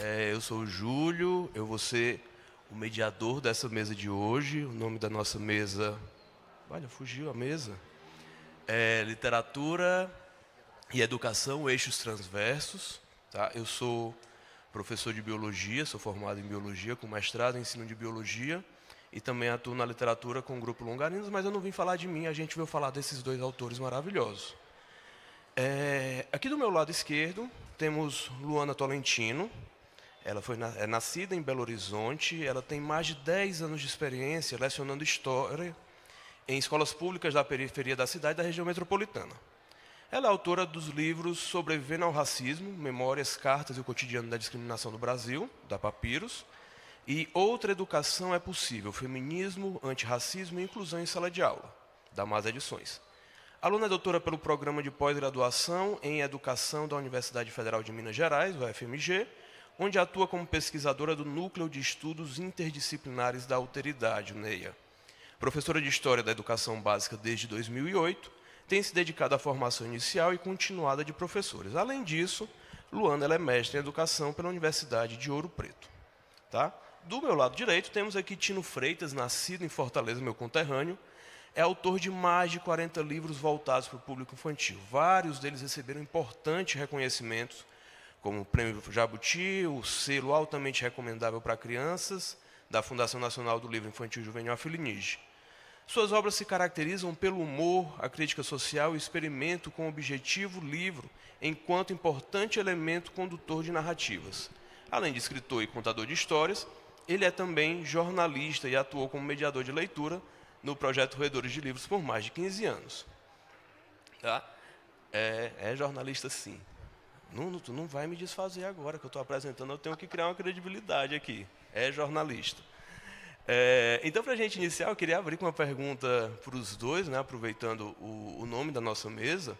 Eu sou o Júlio, eu vou ser o mediador dessa mesa de hoje. O nome da nossa mesa... Olha, fugiu a mesa. Literatura e Educação, Eixos Transversos. Tá? Eu sou professor de Biologia, sou formado em Biologia, com mestrado em Ensino de Biologia, e também atuo na literatura com o Grupo Longarinos, mas eu não vim falar de mim, a gente veio falar desses dois autores maravilhosos. Aqui do meu lado esquerdo temos Luana Tolentino. Ela é nascida em Belo Horizonte, ela tem mais de 10 anos de experiência lecionando História em escolas públicas da periferia da cidade e da região metropolitana. Ela é autora dos livros Sobrevivendo ao Racismo, Memórias, Cartas e o Cotidiano da Discriminação do Brasil, da Papiros, e Outra Educação é Possível, Feminismo, Antirracismo e Inclusão em Sala de Aula, da Mas Edições. A aluna é doutora pelo Programa de Pós-Graduação em Educação da Universidade Federal de Minas Gerais, o UFMG, onde atua como pesquisadora do Núcleo de Estudos Interdisciplinares da Alteridade, o NEIA. Professora de História da Educação Básica desde 2008, tem se dedicado à formação inicial e continuada de professores. Além disso, Luana ela é mestre em Educação pela Universidade de Ouro Preto. Tá? Do meu lado direito, temos aqui Tino Freitas, nascido em Fortaleza, meu conterrâneo. É autor de mais de 40 livros voltados para o público infantil. Vários deles receberam importantes reconhecimentos, como o Prêmio Jabuti, o selo altamente recomendável para crianças, da Fundação Nacional do Livro Infantil e Juvenil Afilinige. Suas obras se caracterizam pelo humor, a crítica social e o experimento com o objetivo livro, enquanto importante elemento condutor de narrativas. Além de escritor e contador de histórias, ele é também jornalista e atuou como mediador de leitura no projeto Roedores de Livros por mais de 15 anos. Tá? É jornalista, sim. Tu não vai me desfazer agora que eu estou apresentando, eu tenho que criar uma credibilidade aqui. É jornalista. Então, para a gente iniciar, eu queria abrir com uma pergunta para os dois, né, aproveitando o nome da nossa mesa.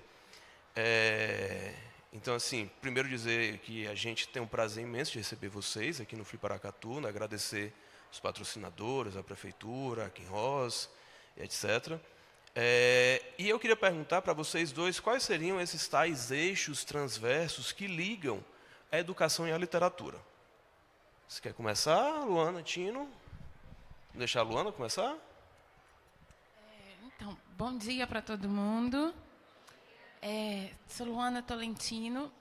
Então, assim, primeiro dizer que a gente tem um prazer imenso de receber vocês aqui no Fliparacatu, né, agradecer os patrocinadores, a Prefeitura, a Kim Ross, etc. E eu queria perguntar para vocês dois quais seriam esses tais eixos transversos que ligam a educação e a literatura. Você quer começar, Luana, Tino? Deixar a Luana começar? Então, bom dia para todo mundo. Sou Luana Tolentino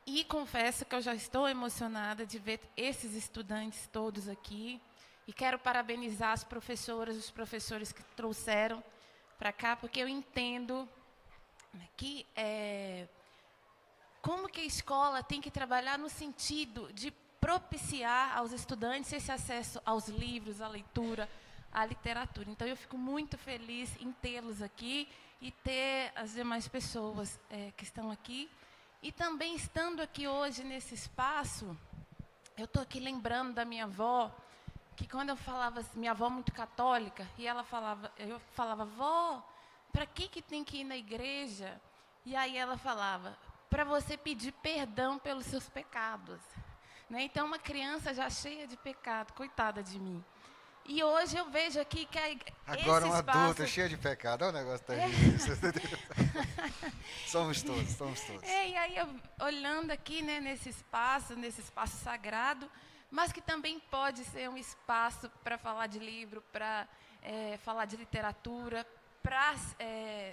e confesso que eu já estou emocionada de ver esses estudantes todos aqui. E quero parabenizar as professoras, os professores que trouxeram para cá, porque eu entendo que como que a escola tem que trabalhar no sentido de propiciar aos estudantes esse acesso aos livros, à leitura, à literatura. Então, eu fico muito feliz em tê-los aqui e ter as demais pessoas que estão aqui. E também, estando aqui hoje nesse espaço, eu estou aqui lembrando da minha avó, que quando eu falava, minha avó muito católica, e eu falava, vó, para que tem que ir na igreja? E aí ela falava, para você pedir perdão pelos seus pecados. Né? Então, uma criança já cheia de pecado, coitada de mim. E hoje eu vejo aqui que agora esse uma espaço... adulta cheia de pecado, é um negócio terrível. Somos todos. E aí, olhando aqui, né, nesse espaço sagrado, mas que também pode ser um espaço para falar de livro, para falar de literatura, para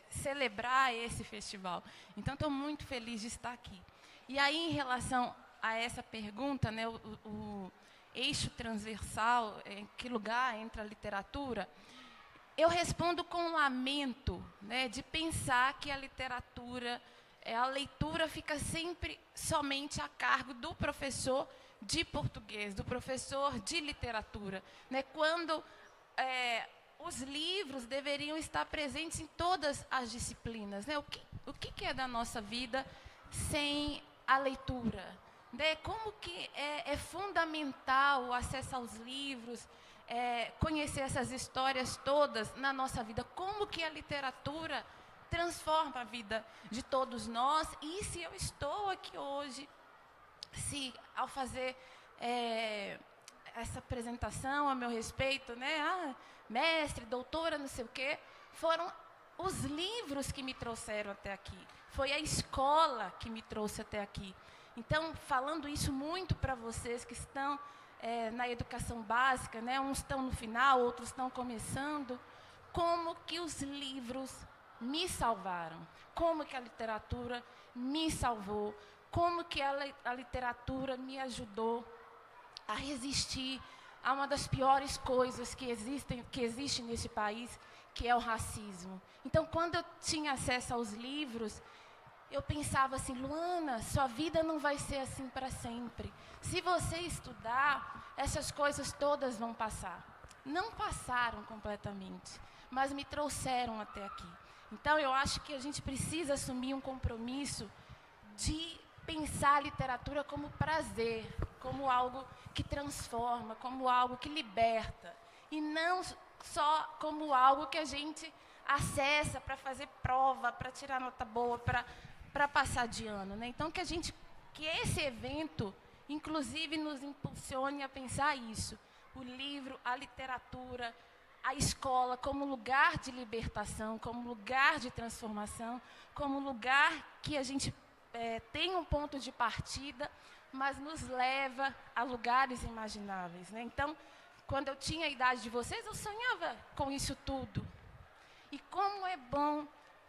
celebrar esse festival. Então, estou muito feliz de estar aqui. E aí, em relação a essa pergunta, né, o eixo transversal, em que lugar entra a literatura, eu respondo com um lamento, né, de pensar que a literatura, a leitura fica sempre somente a cargo do professor de português, do professor de literatura, né, quando os livros deveriam estar presentes em todas as disciplinas. Né? O que é da nossa vida sem a leitura? Né? Como que é fundamental o acesso aos livros, conhecer essas histórias todas na nossa vida? Como que a literatura transforma a vida de todos nós? E se eu estou aqui hoje, se ao fazer essa apresentação a meu respeito, né, mestre, doutora, não sei o quê, foram os livros que me trouxeram até aqui. Foi a escola que me trouxe até aqui. Então, falando isso muito para vocês que estão na educação básica, né? Uns estão no final, outros estão começando, como que os livros me salvaram, como que a literatura me salvou, como que a literatura me ajudou a resistir a uma das piores coisas que existe nesse país, que é o racismo. Então, quando eu tinha acesso aos livros, eu pensava assim, Luana, sua vida não vai ser assim para sempre. Se você estudar, essas coisas todas vão passar. Não passaram completamente, mas me trouxeram até aqui. Então, eu acho que a gente precisa assumir um compromisso de pensar a literatura como prazer, como algo que transforma, como algo que liberta. E não só como algo que a gente acessa para fazer prova, para tirar nota boa, para passar de ano, né? Então, que esse evento, inclusive, nos impulsione a pensar isso. O livro, a literatura, a escola como lugar de libertação, como lugar de transformação, como lugar que a gente tem um ponto de partida, mas nos leva a lugares imagináveis, né? Então, quando eu tinha a idade de vocês, eu sonhava com isso tudo. E como é bom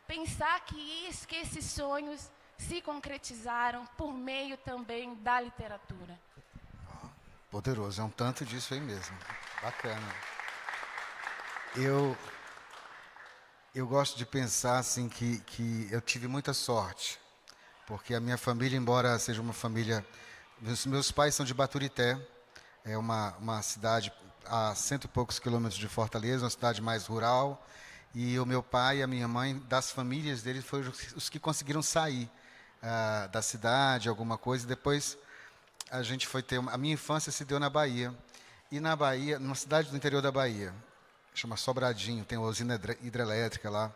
pensar que esses sonhos se concretizaram por meio também da literatura. Poderoso, é um tanto disso aí mesmo. Bacana. Eu gosto de pensar assim que eu tive muita sorte, porque a minha família, embora seja uma família... Meus pais são de Baturité, é uma cidade a 100 e poucos quilômetros de Fortaleza, uma cidade mais rural, e o meu pai e a minha mãe, das famílias deles, foram os que conseguiram sair da cidade, alguma coisa, e depois a gente foi ter... A minha infância se deu na Bahia, e na Bahia, numa cidade do interior da Bahia, chama Sobradinho, tem uma usina hidrelétrica lá,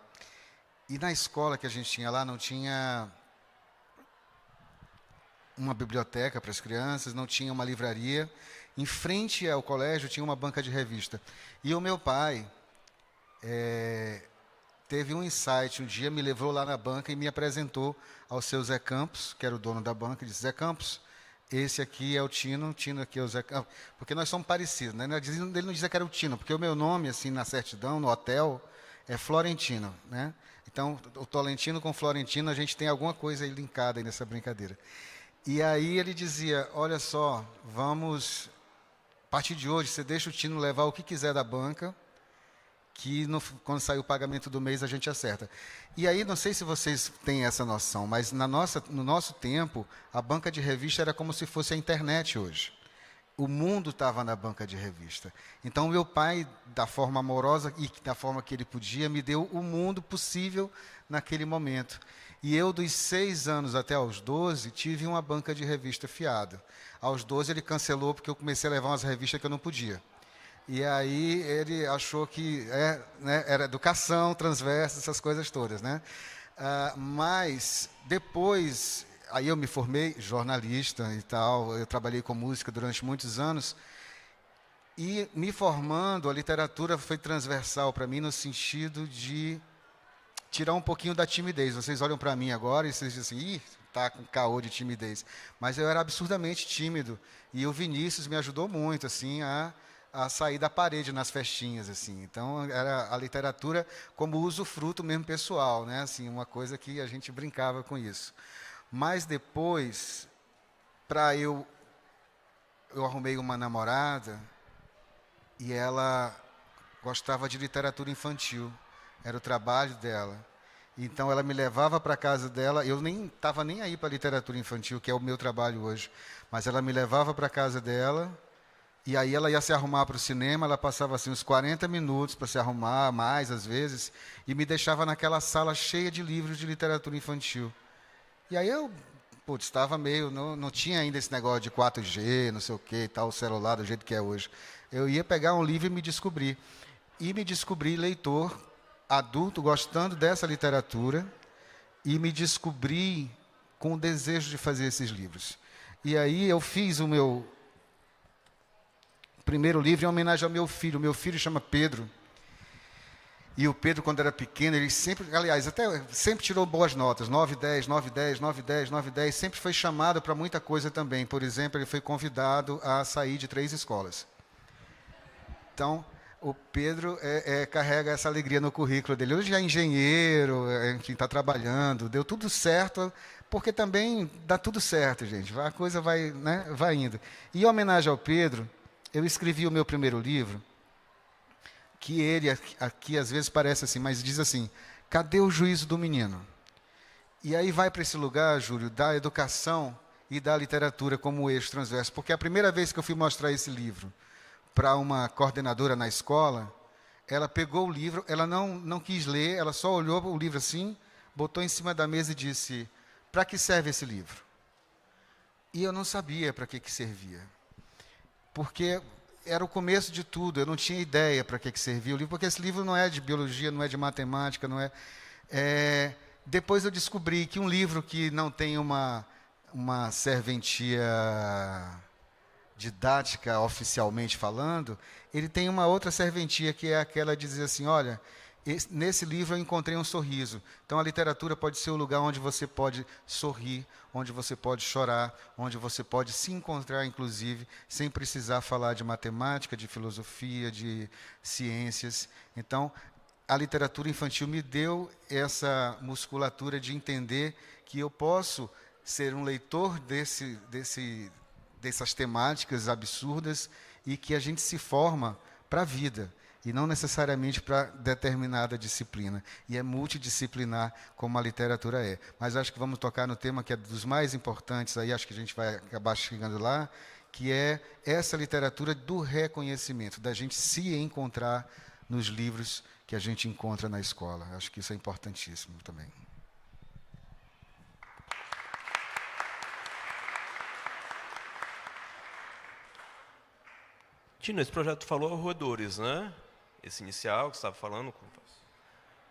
e na escola que a gente tinha lá, não tinha uma biblioteca para as crianças, não tinha uma livraria. Em frente ao colégio tinha uma banca de revista. E o meu pai teve um insight, um dia me levou lá na banca e me apresentou ao seu Zé Campos, que era o dono da banca, e disse, Zé Campos, esse aqui é o Tino aqui é o Zé Campos, porque nós somos parecidos, né? Ele não dizia que era o Tino, porque o meu nome, assim, na certidão, no hotel, é Florentino, né? Então, o Tolentino com Florentino, a gente tem alguma coisa aí linkada aí nessa brincadeira. E aí ele dizia, olha só, vamos, a partir de hoje, você deixa o Tino levar o que quiser da banca, que quando sair o pagamento do mês a gente acerta. E aí, não sei se vocês têm essa noção, mas no nosso tempo, a banca de revista era como se fosse a internet hoje. O mundo estava na banca de revista. Então, meu pai, da forma amorosa e da forma que ele podia, me deu o mundo possível naquele momento. E eu, dos 6 anos até aos 12, tive uma banca de revista fiada. Aos 12, ele cancelou porque eu comecei a levar umas revistas que eu não podia. E aí ele achou que era educação, transversa, essas coisas todas, né? Mas depois, aí eu me formei jornalista e tal, eu trabalhei com música durante muitos anos, e me formando, a literatura foi transversal para mim no sentido de tirar um pouquinho da timidez. Vocês olham para mim agora e vocês dizem assim, tá com caô de timidez. Mas eu era absurdamente tímido, e o Vinícius me ajudou muito, assim, a sair da parede nas festinhas, assim. Então, era a literatura como usufruto mesmo pessoal, né? Assim, uma coisa que a gente brincava com isso. Mas depois, eu arrumei uma namorada e ela gostava de literatura infantil. Era o trabalho dela. Então, ela me levava para a casa dela. Eu nem estava nem aí para a literatura infantil, que é o meu trabalho hoje. Mas ela me levava para a casa dela. E aí ela ia se arrumar para o cinema, ela passava assim uns 40 minutos para se arrumar, mais às vezes, e me deixava naquela sala cheia de livros de literatura infantil. E aí eu, estava meio, não tinha ainda esse negócio de 4G, não sei o que, tal, o celular do jeito que é hoje. Eu ia pegar um livro e me descobrir. E me descobri leitor, adulto, gostando dessa literatura, e me descobri com o desejo de fazer esses livros. E aí eu fiz o meu primeiro livro em homenagem ao meu filho. Meu filho chama Pedro. E o Pedro, quando era pequeno, ele sempre, aliás, até sempre tirou boas notas, 9, 10, 9, 10, 9, 10, 9, 10, sempre foi chamado para muita coisa também. Por exemplo, ele foi convidado a sair de 3 escolas. Então, o Pedro carrega essa alegria no currículo dele. Hoje é engenheiro, enfim, está trabalhando, deu tudo certo, porque também dá tudo certo, gente. A coisa vai, né, vai indo. E em homenagem ao Pedro, eu escrevi o meu primeiro livro, que ele, aqui às vezes parece assim, mas diz assim, cadê o juízo do menino? E aí vai para esse lugar, Júlio, da educação e da literatura como eixo transverso. Porque a primeira vez que eu fui mostrar esse livro para uma coordenadora na escola, ela pegou o livro, ela não quis ler, ela só olhou o livro assim, botou em cima da mesa e disse, para que serve esse livro? E eu não sabia para que servia. Porque era o começo de tudo, eu não tinha ideia para que servia o livro, porque esse livro não é de biologia, não é de matemática, não é... Depois eu descobri que um livro que não tem uma serventia didática, oficialmente falando, ele tem uma outra serventia, que é aquela de dizer assim, olha, nesse livro eu encontrei um sorriso. Então a literatura pode ser o lugar onde você pode sorrir, onde você pode chorar, onde você pode se encontrar, inclusive, sem precisar falar de matemática, de filosofia, de ciências. Então, a literatura infantil me deu essa musculatura de entender que eu posso ser um leitor dessas temáticas absurdas e que a gente se forma para a vida e não necessariamente para determinada disciplina. E é multidisciplinar como a literatura é. Mas acho que vamos tocar no tema que é dos mais importantes, aí acho que a gente vai acabar chegando lá, que é essa literatura do reconhecimento, da gente se encontrar nos livros que a gente encontra na escola. Acho que isso é importantíssimo também. Tino, esse projeto falou roedores, né? Esse inicial que você estava falando.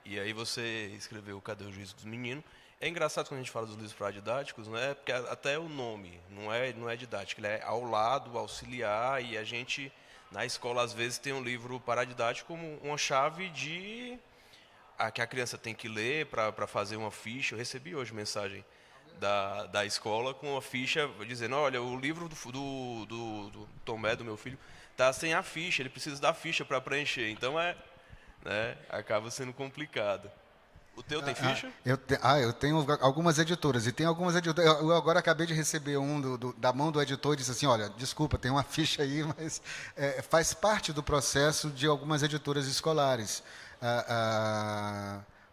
E aí você escreveu Cadê o Juízo dos Meninos? É engraçado quando a gente fala dos livros paradidáticos, né? Porque até o nome não é didático, ele é ao lado, auxiliar, e a gente, na escola, às vezes, tem um livro paradidático como uma chave de que a criança tem que ler para fazer uma ficha. Eu recebi hoje mensagem da escola com uma ficha dizendo, olha, o livro do Tomé, do meu filho, está sem a ficha, ele precisa da ficha para preencher. Então, acaba sendo complicado. O teu tem ficha? Eu tenho algumas editoras, e tem algumas editoras. Eu agora acabei de receber da mão do editor e disse assim, olha, desculpa, tem uma ficha aí, mas faz parte do processo de algumas editoras escolares.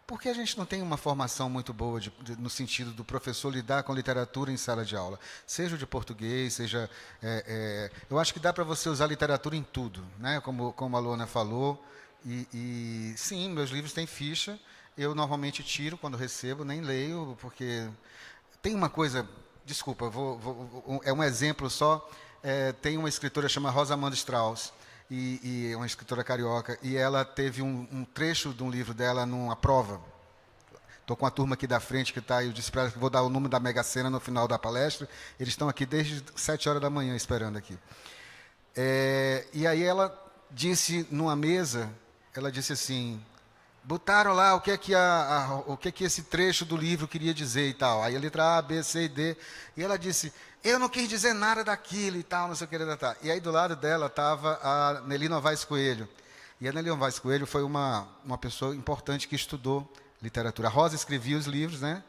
Porque a gente não tem uma formação muito boa no sentido do professor lidar com literatura em sala de aula, seja de português, seja... eu acho que dá para você usar literatura em tudo, né? Como a Luana falou, e sim, meus livros têm ficha, eu normalmente tiro quando recebo, nem leio, porque tem uma coisa... Desculpa, é um exemplo só, tem uma escritora chamada Rosa Amanda Strauss, e uma escritora carioca, e ela teve um trecho de um livro dela numa prova. Estou com a turma aqui da frente que está, eu disse para ela que vou dar o número da Mega Sena no final da palestra, eles estão aqui desde 7 horas da manhã esperando aqui. E aí ela disse numa mesa, ela disse assim, botaram lá o que que esse trecho do livro queria dizer e tal, aí a letra A, B, C e D, e ela disse, eu não quis dizer nada daquilo e tal, não sei o que, tal. E aí do lado dela estava a Nelly Novaes Coelho. E a Nelly Novaes Coelho foi uma pessoa importante que estudou literatura. A Rosa escrevia os livros, né?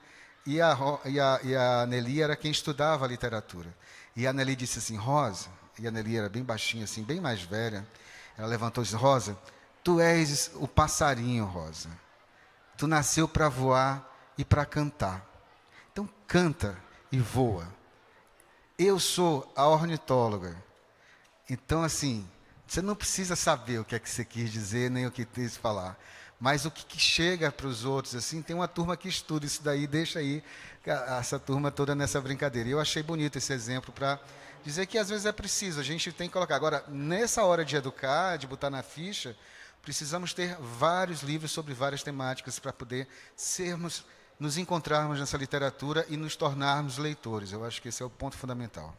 E a Nelly era quem estudava a literatura. E a Nelly disse assim, Rosa, e a Nelly era bem baixinha, assim, bem mais velha, ela levantou e disse, Rosa, tu és o passarinho, Rosa. Tu nasceu para voar e para cantar. Então canta e voa. Eu sou a ornitóloga. Então, assim, você não precisa saber o que é que você quis dizer, nem o que quis falar. Mas o que chega para os outros, assim, tem uma turma que estuda isso daí, deixa aí essa turma toda nessa brincadeira. E eu achei bonito esse exemplo para dizer que às vezes é preciso, a gente tem que colocar. Agora, nessa hora de educar, de botar na ficha, precisamos ter vários livros sobre várias temáticas para poder nos encontrarmos nessa literatura e nos tornarmos leitores. Eu acho que esse é o ponto fundamental.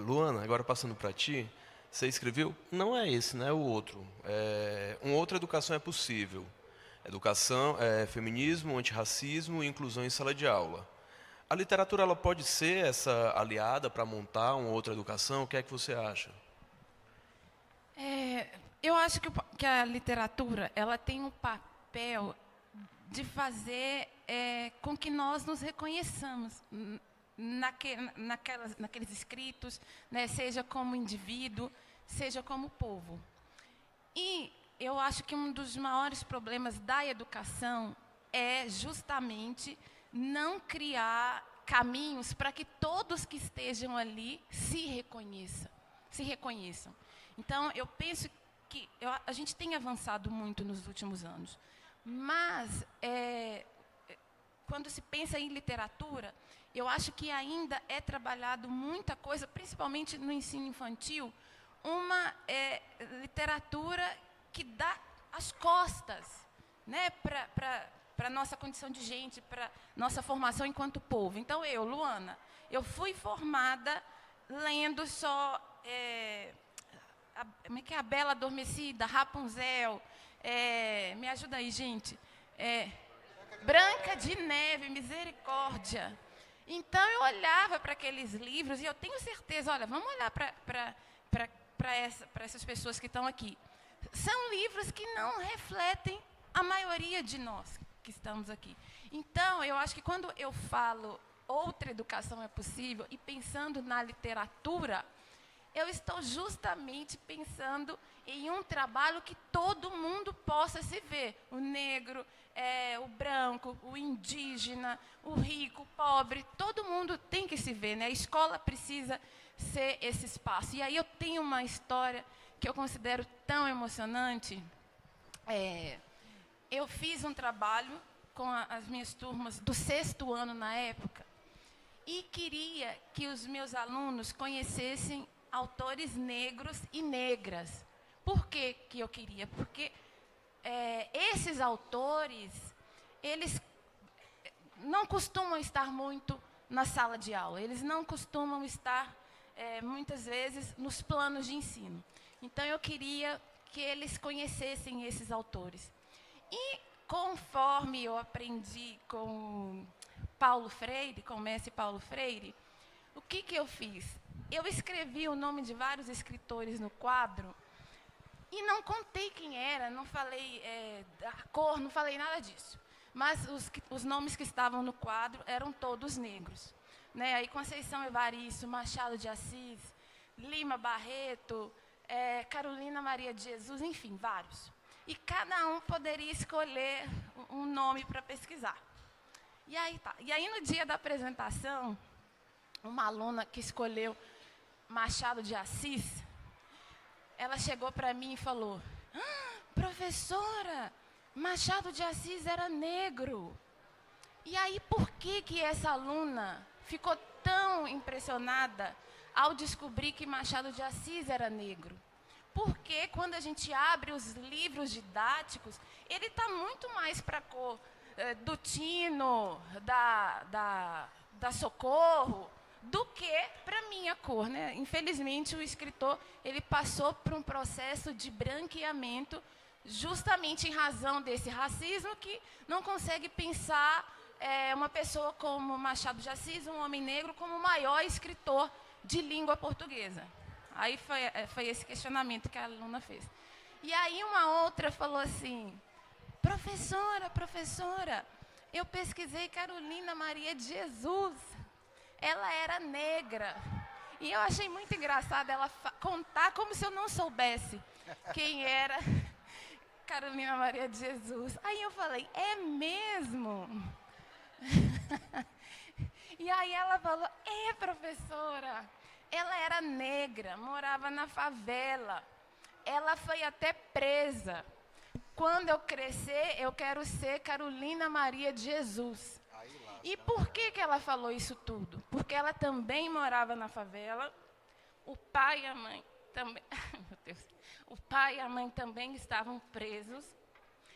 Luana, agora passando para ti, Você escreveu? Não é esse, né? É o outro. Uma outra educação é possível. Educação, feminismo, antirracismo e inclusão em sala de aula. A literatura ela pode ser essa aliada para montar uma outra educação? O que é que você acha? Eu acho que a literatura ela tem um papel de fazer com que nós nos reconheçamos naqueles escritos, né, seja como indivíduo, seja como povo. E eu acho que um dos maiores problemas da educação é justamente não criar caminhos para que todos que estejam ali se reconheçam. Então, eu penso que a gente tem avançado muito nos últimos anos, mas quando se pensa em literatura, eu acho que ainda é trabalhado muita coisa, principalmente no ensino infantil, uma literatura que dá as costas, né, para a nossa condição de gente, para nossa formação enquanto povo. Então, Luana, eu fui formada lendo só... como é que é? A Bela Adormecida, Rapunzel, me ajuda aí, gente. Branca de Neve, Misericórdia. Então, eu olhava para aqueles livros e eu tenho certeza, olha, vamos olhar para essas pessoas que estão aqui. São livros que não refletem a maioria de nós que estamos aqui. Então, eu acho que quando eu falo outra educação é possível, e pensando na literatura, eu estou justamente pensando em um trabalho que todo mundo possa se ver. O negro, o branco, o indígena, o rico, o pobre, todo mundo tem que se ver, né? A escola precisa ser esse espaço. E aí eu tenho uma história que eu considero tão emocionante. Eu fiz um trabalho com as minhas turmas do 6º ano na época e queria que os meus alunos conhecessem autores negros e negras. Por que eu queria? Porque esses autores, eles não costumam estar muito na sala de aula, eles não costumam estar, muitas vezes, nos planos de ensino. Então, eu queria que eles conhecessem esses autores. E, conforme eu aprendi com Paulo Freire, com o mestre Paulo Freire, o que eu fiz? Eu escrevi o nome de vários escritores no quadro e não contei quem era, não falei da cor, não falei nada disso. Mas os nomes que estavam no quadro eram todos negros, né? Aí Conceição Evaristo, Machado de Assis, Lima Barreto, Carolina Maria de Jesus, enfim, vários. E cada um poderia escolher um nome para pesquisar. E aí, no dia da apresentação, uma aluna que escolheu Machado de Assis, ela chegou para mim e falou: professora, Machado de Assis era negro. E aí, por que essa aluna ficou tão impressionada ao descobrir que Machado de Assis era negro? Porque quando a gente abre os livros didáticos, ele está muito mais para a cor do Tino, da Socorro, do que para a minha cor, né? Infelizmente, o escritor ele passou por um processo de branqueamento, justamente em razão desse racismo, que não consegue pensar uma pessoa como Machado de Assis, um homem negro, como o maior escritor de língua portuguesa. Aí foi esse questionamento que a aluna fez. E aí uma outra falou assim: professora, eu pesquisei Carolina Maria de Jesus. Ela era negra. E eu achei muito engraçado ela contar como se eu não soubesse quem era Carolina Maria de Jesus. Aí eu falei: é mesmo? E aí ela falou: professora, ela era negra, morava na favela. Ela foi até presa. Quando eu crescer, eu quero ser Carolina Maria de Jesus. E por que ela falou isso tudo? Porque ela também morava na favela. O pai e a mãe também, meu Deus, o pai e a mãe também estavam presos.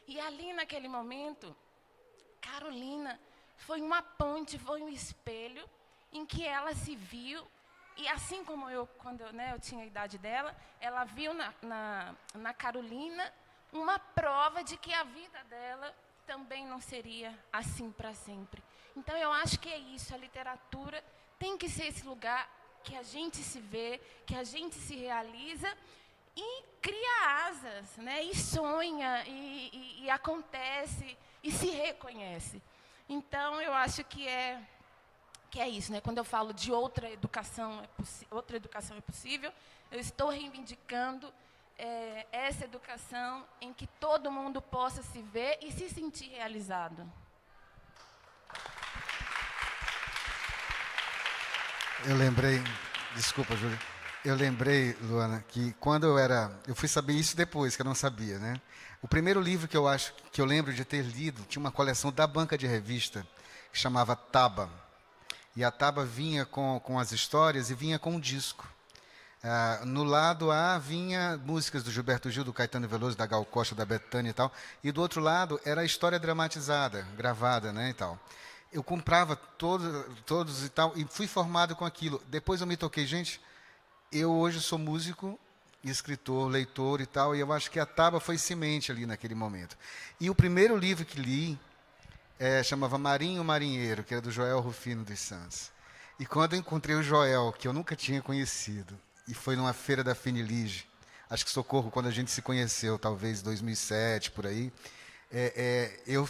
E ali naquele momento, Carolina foi uma ponte, foi um espelho em que ela se viu E assim como eu, quando eu tinha a idade dela, ela viu na Carolina uma prova de que a vida dela também não seria assim para sempre. Então, eu acho que é isso, a literatura tem que ser esse lugar que a gente se vê, que a gente se realiza e cria asas, né? E sonha, e acontece, e se reconhece. Então, eu acho que é isso, né? Quando eu falo de outra educação é possível, eu estou reivindicando essa educação em que todo mundo possa se ver e se sentir realizado. Eu lembrei, desculpa, Júlia, eu lembrei, Luana, que quando eu fui saber isso depois, que eu não sabia, né? O primeiro livro que eu lembro de ter lido, tinha uma coleção da banca de revista, que chamava Taba. E a Taba vinha com as histórias e vinha com um disco. No lado A vinha músicas do Gilberto Gil, do Caetano Veloso, da Gal Costa, da Bethânia e tal. E do outro lado era a história dramatizada, gravada, né, e tal. Eu comprava todos e tal, e fui formado com aquilo. Depois eu me toquei, gente, eu hoje sou músico, escritor, leitor e tal, e eu acho que a Taba foi semente ali naquele momento. E o primeiro livro que li chamava Marinho Marinheiro, que era do Joel Rufino dos Santos. E quando eu encontrei o Joel, que eu nunca tinha conhecido, e foi numa feira da Finilige, acho que Socorro, quando a gente se conheceu, talvez 2007, por aí, eu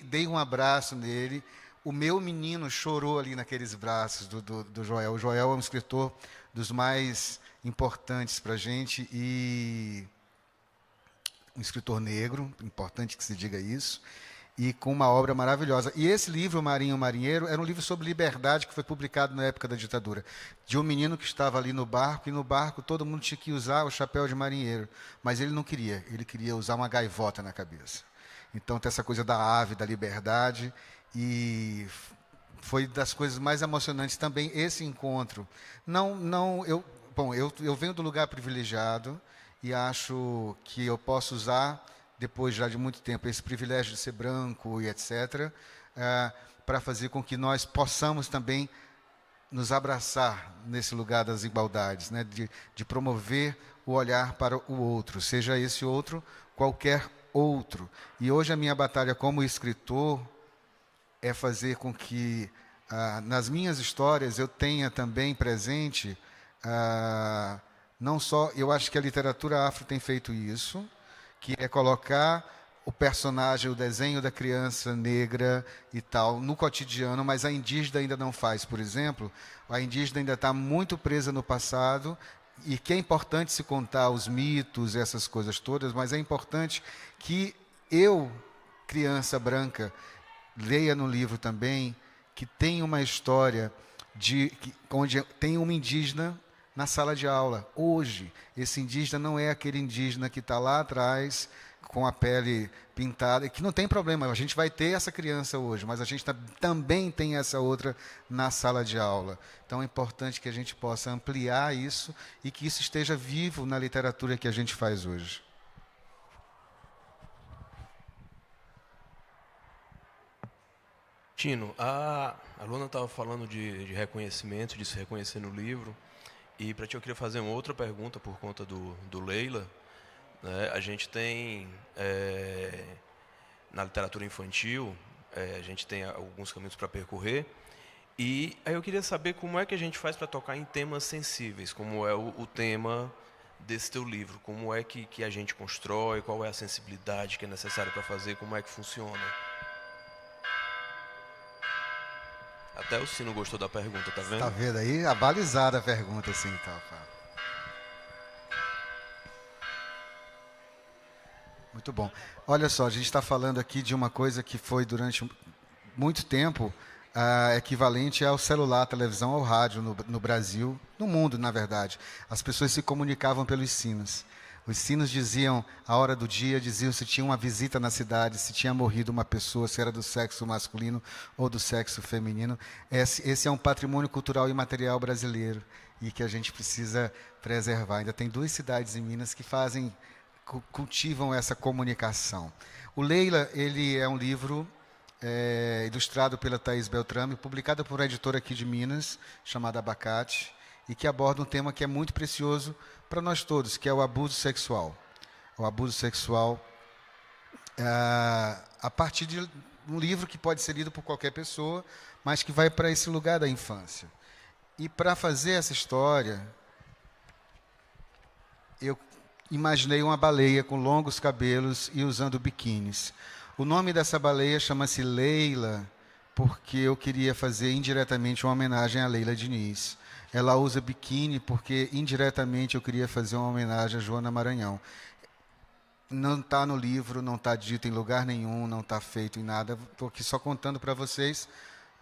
dei um abraço nele, o meu menino chorou ali naqueles braços do Joel. O Joel é um escritor dos mais importantes para a gente, e um escritor negro, importante que se diga isso, e com uma obra maravilhosa. E esse livro, Marinho Marinheiro, era um livro sobre liberdade que foi publicado na época da ditadura, de um menino que estava ali no barco, e no barco todo mundo tinha que usar o chapéu de marinheiro, mas ele não queria, ele queria usar uma gaivota na cabeça. Então tem essa coisa da ave, da liberdade, e foi das coisas mais emocionantes também esse encontro. Eu venho do lugar privilegiado e acho que eu posso usar, depois já de muito tempo, esse privilégio de ser branco e etc., para fazer com que nós possamos também nos abraçar nesse lugar das igualdades, né? De promover o olhar para o outro, seja esse outro qualquer outro. E hoje a minha batalha como escritor é fazer com que, nas minhas histórias, eu tenha também presente, não só, eu acho que a literatura afro tem feito isso, que é colocar o personagem, o desenho da criança negra e tal, no cotidiano, mas a indígena ainda não faz, por exemplo. A indígena ainda está muito presa no passado, e que é importante se contar os mitos, essas coisas todas, mas é importante que eu, criança branca, leia no livro também que tem uma história onde tem uma indígena na sala de aula. Hoje, esse indígena não é aquele indígena que está lá atrás, com a pele pintada, que não tem problema, a gente vai ter essa criança hoje, mas a gente também tem essa outra na sala de aula. Então é importante que a gente possa ampliar isso e que isso esteja vivo na literatura que a gente faz hoje. Tino, a Luana estava falando de reconhecimento, de se reconhecer no livro, e para ti eu queria fazer uma outra pergunta por conta do Leila. Né? A gente tem, na literatura infantil, a gente tem alguns caminhos para percorrer, e aí eu queria saber como é que a gente faz para tocar em temas sensíveis, como é o tema desse teu livro, como é que a gente constrói, qual é a sensibilidade que é necessária para fazer, como é que funciona. Até o Sino gostou da pergunta, tá vendo? Tá vendo aí? Abalizada a pergunta, assim, tal. Muito bom. Olha só, a gente está falando aqui de uma coisa que foi, durante muito tempo, equivalente ao celular, à televisão, ao rádio no Brasil, no mundo, na verdade. As pessoas se comunicavam pelos sinos. Os sinos diziam a hora do dia, diziam se tinha uma visita na cidade, se tinha morrido uma pessoa, se era do sexo masculino ou do sexo feminino. Esse é um patrimônio cultural e material brasileiro e que a gente precisa preservar. Ainda tem 2 cidades em Minas que cultivam essa comunicação. O Leila, ele é um livro ilustrado pela Thaís Beltrame, publicado por uma editora aqui de Minas, chamada Abacate. e que aborda um tema que é muito precioso para nós todos, que é o abuso sexual. O abuso sexual, a partir de um livro que pode ser lido por qualquer pessoa, mas que vai para esse lugar da infância. E para fazer essa história, eu imaginei uma baleia com longos cabelos e usando biquínis. O nome dessa baleia chama-se Leila, porque eu queria fazer indiretamente uma homenagem a Leila Diniz. Ela usa biquíni porque indiretamente eu queria fazer uma homenagem a Joana Maranhão. Não está no livro, não está dito em lugar nenhum, não está feito em nada. Estou aqui só contando para vocês,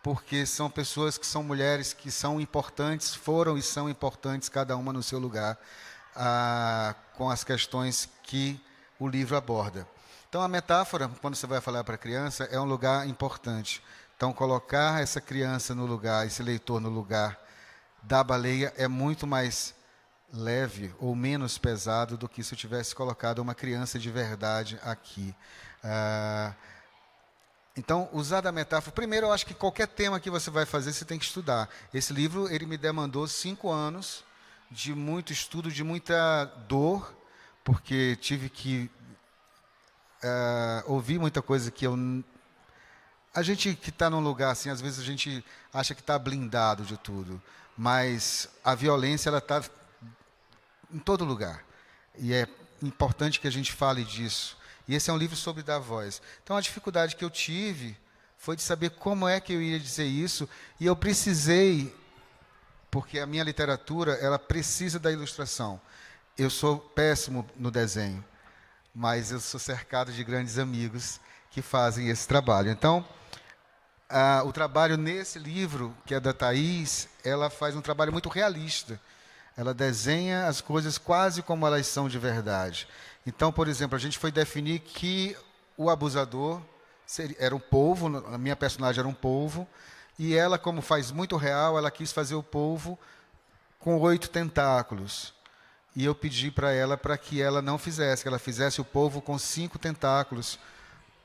porque são pessoas que são mulheres que são importantes, foram e são importantes, cada uma no seu lugar, com as questões que o livro aborda. Então, a metáfora, quando você vai falar para a criança, é um lugar importante. Então, colocar essa criança no lugar, esse leitor no lugar da baleia é muito mais leve ou menos pesado do que se eu tivesse colocado uma criança de verdade aqui. Então, usar da metáfora... Primeiro, eu acho que qualquer tema que você vai fazer, você tem que estudar. Esse livro, ele me demandou 5 anos de muito estudo, de muita dor, porque tive que ouvir muita coisa que eu... A gente que está num lugar assim, às vezes a gente acha que está blindado de tudo, mas a violência ela está em todo lugar. E é importante que a gente fale disso. E esse é um livro sobre dar voz. Então, a dificuldade que eu tive foi de saber como é que eu ia dizer isso, e eu precisei, porque a minha literatura ela precisa da ilustração. Eu sou péssimo no desenho, mas eu sou cercado de grandes amigos que fazem esse trabalho. Então, o trabalho nesse livro, que é da Thaís, ela faz um trabalho muito realista. Ela desenha as coisas quase como elas são de verdade. Então, por exemplo, a gente foi definir que o abusador era um polvo, a minha personagem era um polvo, e ela, como faz muito real, ela quis fazer o polvo com 8 tentáculos. E eu pedi para ela para que ela não fizesse, que ela fizesse o polvo com 5 tentáculos,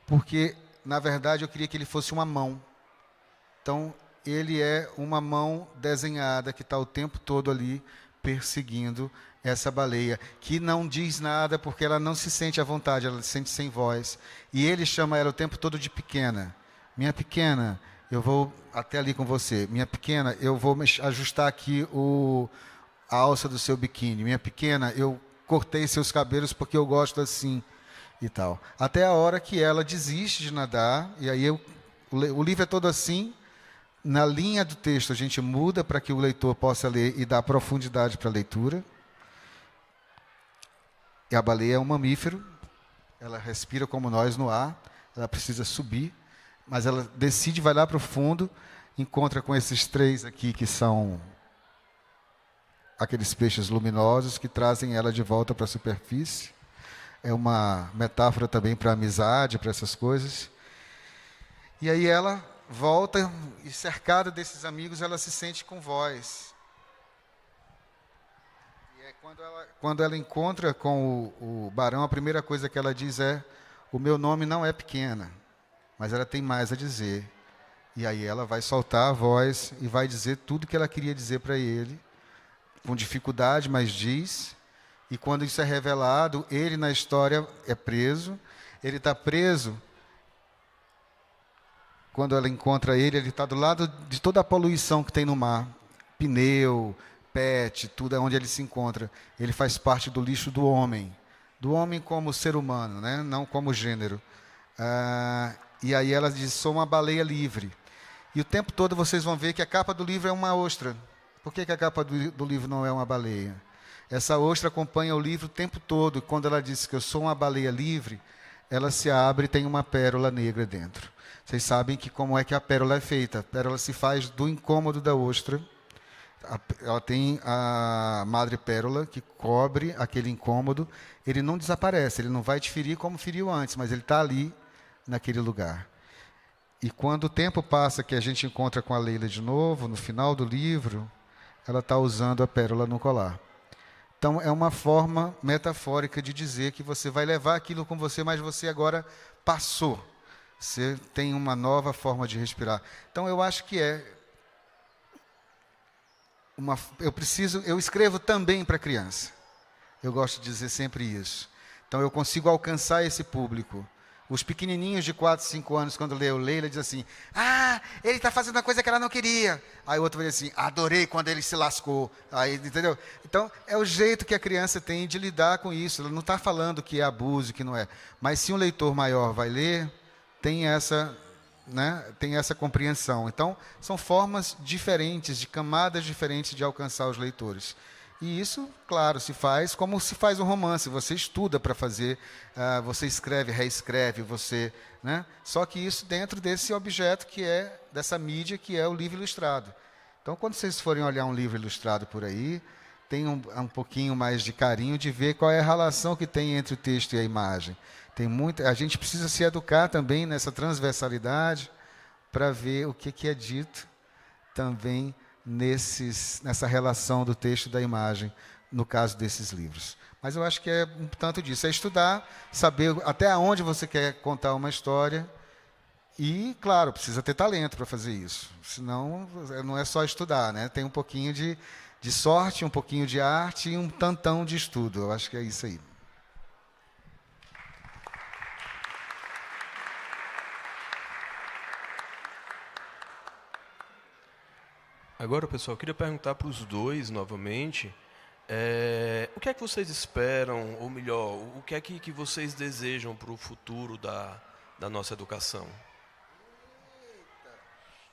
porque, na verdade, eu queria que ele fosse uma mão. Então, ele é uma mão desenhada que está o tempo todo ali perseguindo essa baleia, que não diz nada porque ela não se sente à vontade, ela se sente sem voz. E ele chama ela o tempo todo de pequena. Minha pequena, eu vou até ali com você. Minha pequena, eu vou ajustar aqui a alça do seu biquíni. Minha pequena, eu cortei seus cabelos porque eu gosto assim e tal. Até a hora que ela desiste de nadar, e aí o livro é todo assim. Na linha do texto a gente muda para que o leitor possa ler e dar profundidade para a leitura. E a baleia é um mamífero, ela respira como nós no ar, ela precisa subir, mas ela decide, vai lá para o fundo, encontra com esses 3 aqui que são aqueles peixes luminosos que trazem ela de volta para a superfície. É uma metáfora também para a amizade, para essas coisas. E aí ela volta e, cercada desses amigos, ela se sente com voz. E é quando ela encontra com o Barão, a primeira coisa que ela diz é: o meu nome não é pequena, mas ela tem mais a dizer. E aí ela vai soltar a voz e vai dizer tudo que ela queria dizer para ele, com dificuldade, mas diz. E quando isso é revelado, ele na história é preso. Ele está preso. Quando ela encontra ele está do lado de toda a poluição que tem no mar. Pneu, PET, tudo é onde ele se encontra. Ele faz parte do lixo do homem como ser humano, né? Não como gênero. E aí ela diz: sou uma baleia livre. E o tempo todo vocês vão ver que a capa do livro é uma ostra. Por que a capa do livro não é uma baleia? Essa ostra acompanha o livro o tempo todo. Quando ela diz que eu sou uma baleia livre, ela se abre e tem uma pérola negra dentro. Vocês sabem que como é que a pérola é feita. A pérola se faz do incômodo da ostra. Ela tem a madrepérola que cobre aquele incômodo. Ele não desaparece, ele não vai te ferir como feriu antes, mas ele está ali, naquele lugar. E quando o tempo passa, que a gente encontra com a Leila de novo, no final do livro, ela está usando a pérola no colar. Então, é uma forma metafórica de dizer que você vai levar aquilo com você, mas você agora passou. Você tem uma nova forma de respirar. Então, eu acho que eu escrevo também para criança. Eu gosto de dizer sempre isso. Então, eu consigo alcançar esse público. Os pequenininhos de 4, 5 anos, quando lê o Leila, diz assim, ele está fazendo uma coisa que ela não queria. Aí o outro vai dizer assim, adorei quando ele se lascou. Aí, entendeu? Então, é o jeito que a criança tem de lidar com isso. Ela não está falando que é abuso, que não é. Mas se um leitor maior vai ler, tem essa, né, tem essa compreensão. Então, são formas diferentes, de camadas diferentes de alcançar os leitores. E isso, claro, se faz como se faz um romance. Você estuda para fazer, você escreve, reescreve, você, né? Só que isso dentro desse objeto que é, dessa mídia que é o livro ilustrado. Então, quando vocês forem olhar um livro ilustrado por aí, tenham um pouquinho mais de carinho de ver qual é a relação que tem entre o texto e a imagem. A gente precisa se educar também nessa transversalidade para ver o que é dito também nessa relação do texto e da imagem, no caso desses livros. Mas eu acho que é um tanto disso, é estudar, saber até onde você quer contar uma história e, claro, precisa ter talento para fazer isso, senão não é só estudar, né? Tem um pouquinho de sorte, um pouquinho de arte e um tantão de estudo, eu acho que é isso aí. Agora, pessoal, eu queria perguntar para os dois, novamente, o que é que vocês esperam, ou melhor, o que é que vocês desejam para o futuro da nossa educação?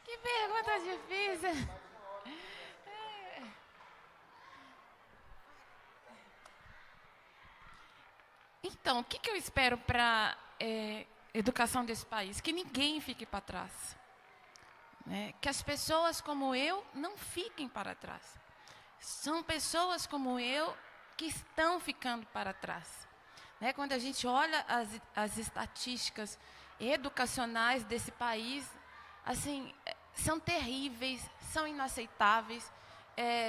Que pergunta difícil. Então, o que eu espero para a educação desse país? Que ninguém fique para trás. Né? Que as pessoas como eu não fiquem para trás. São pessoas como eu que estão ficando para trás. Né? Quando a gente olha as estatísticas educacionais desse país, assim, são terríveis, são inaceitáveis,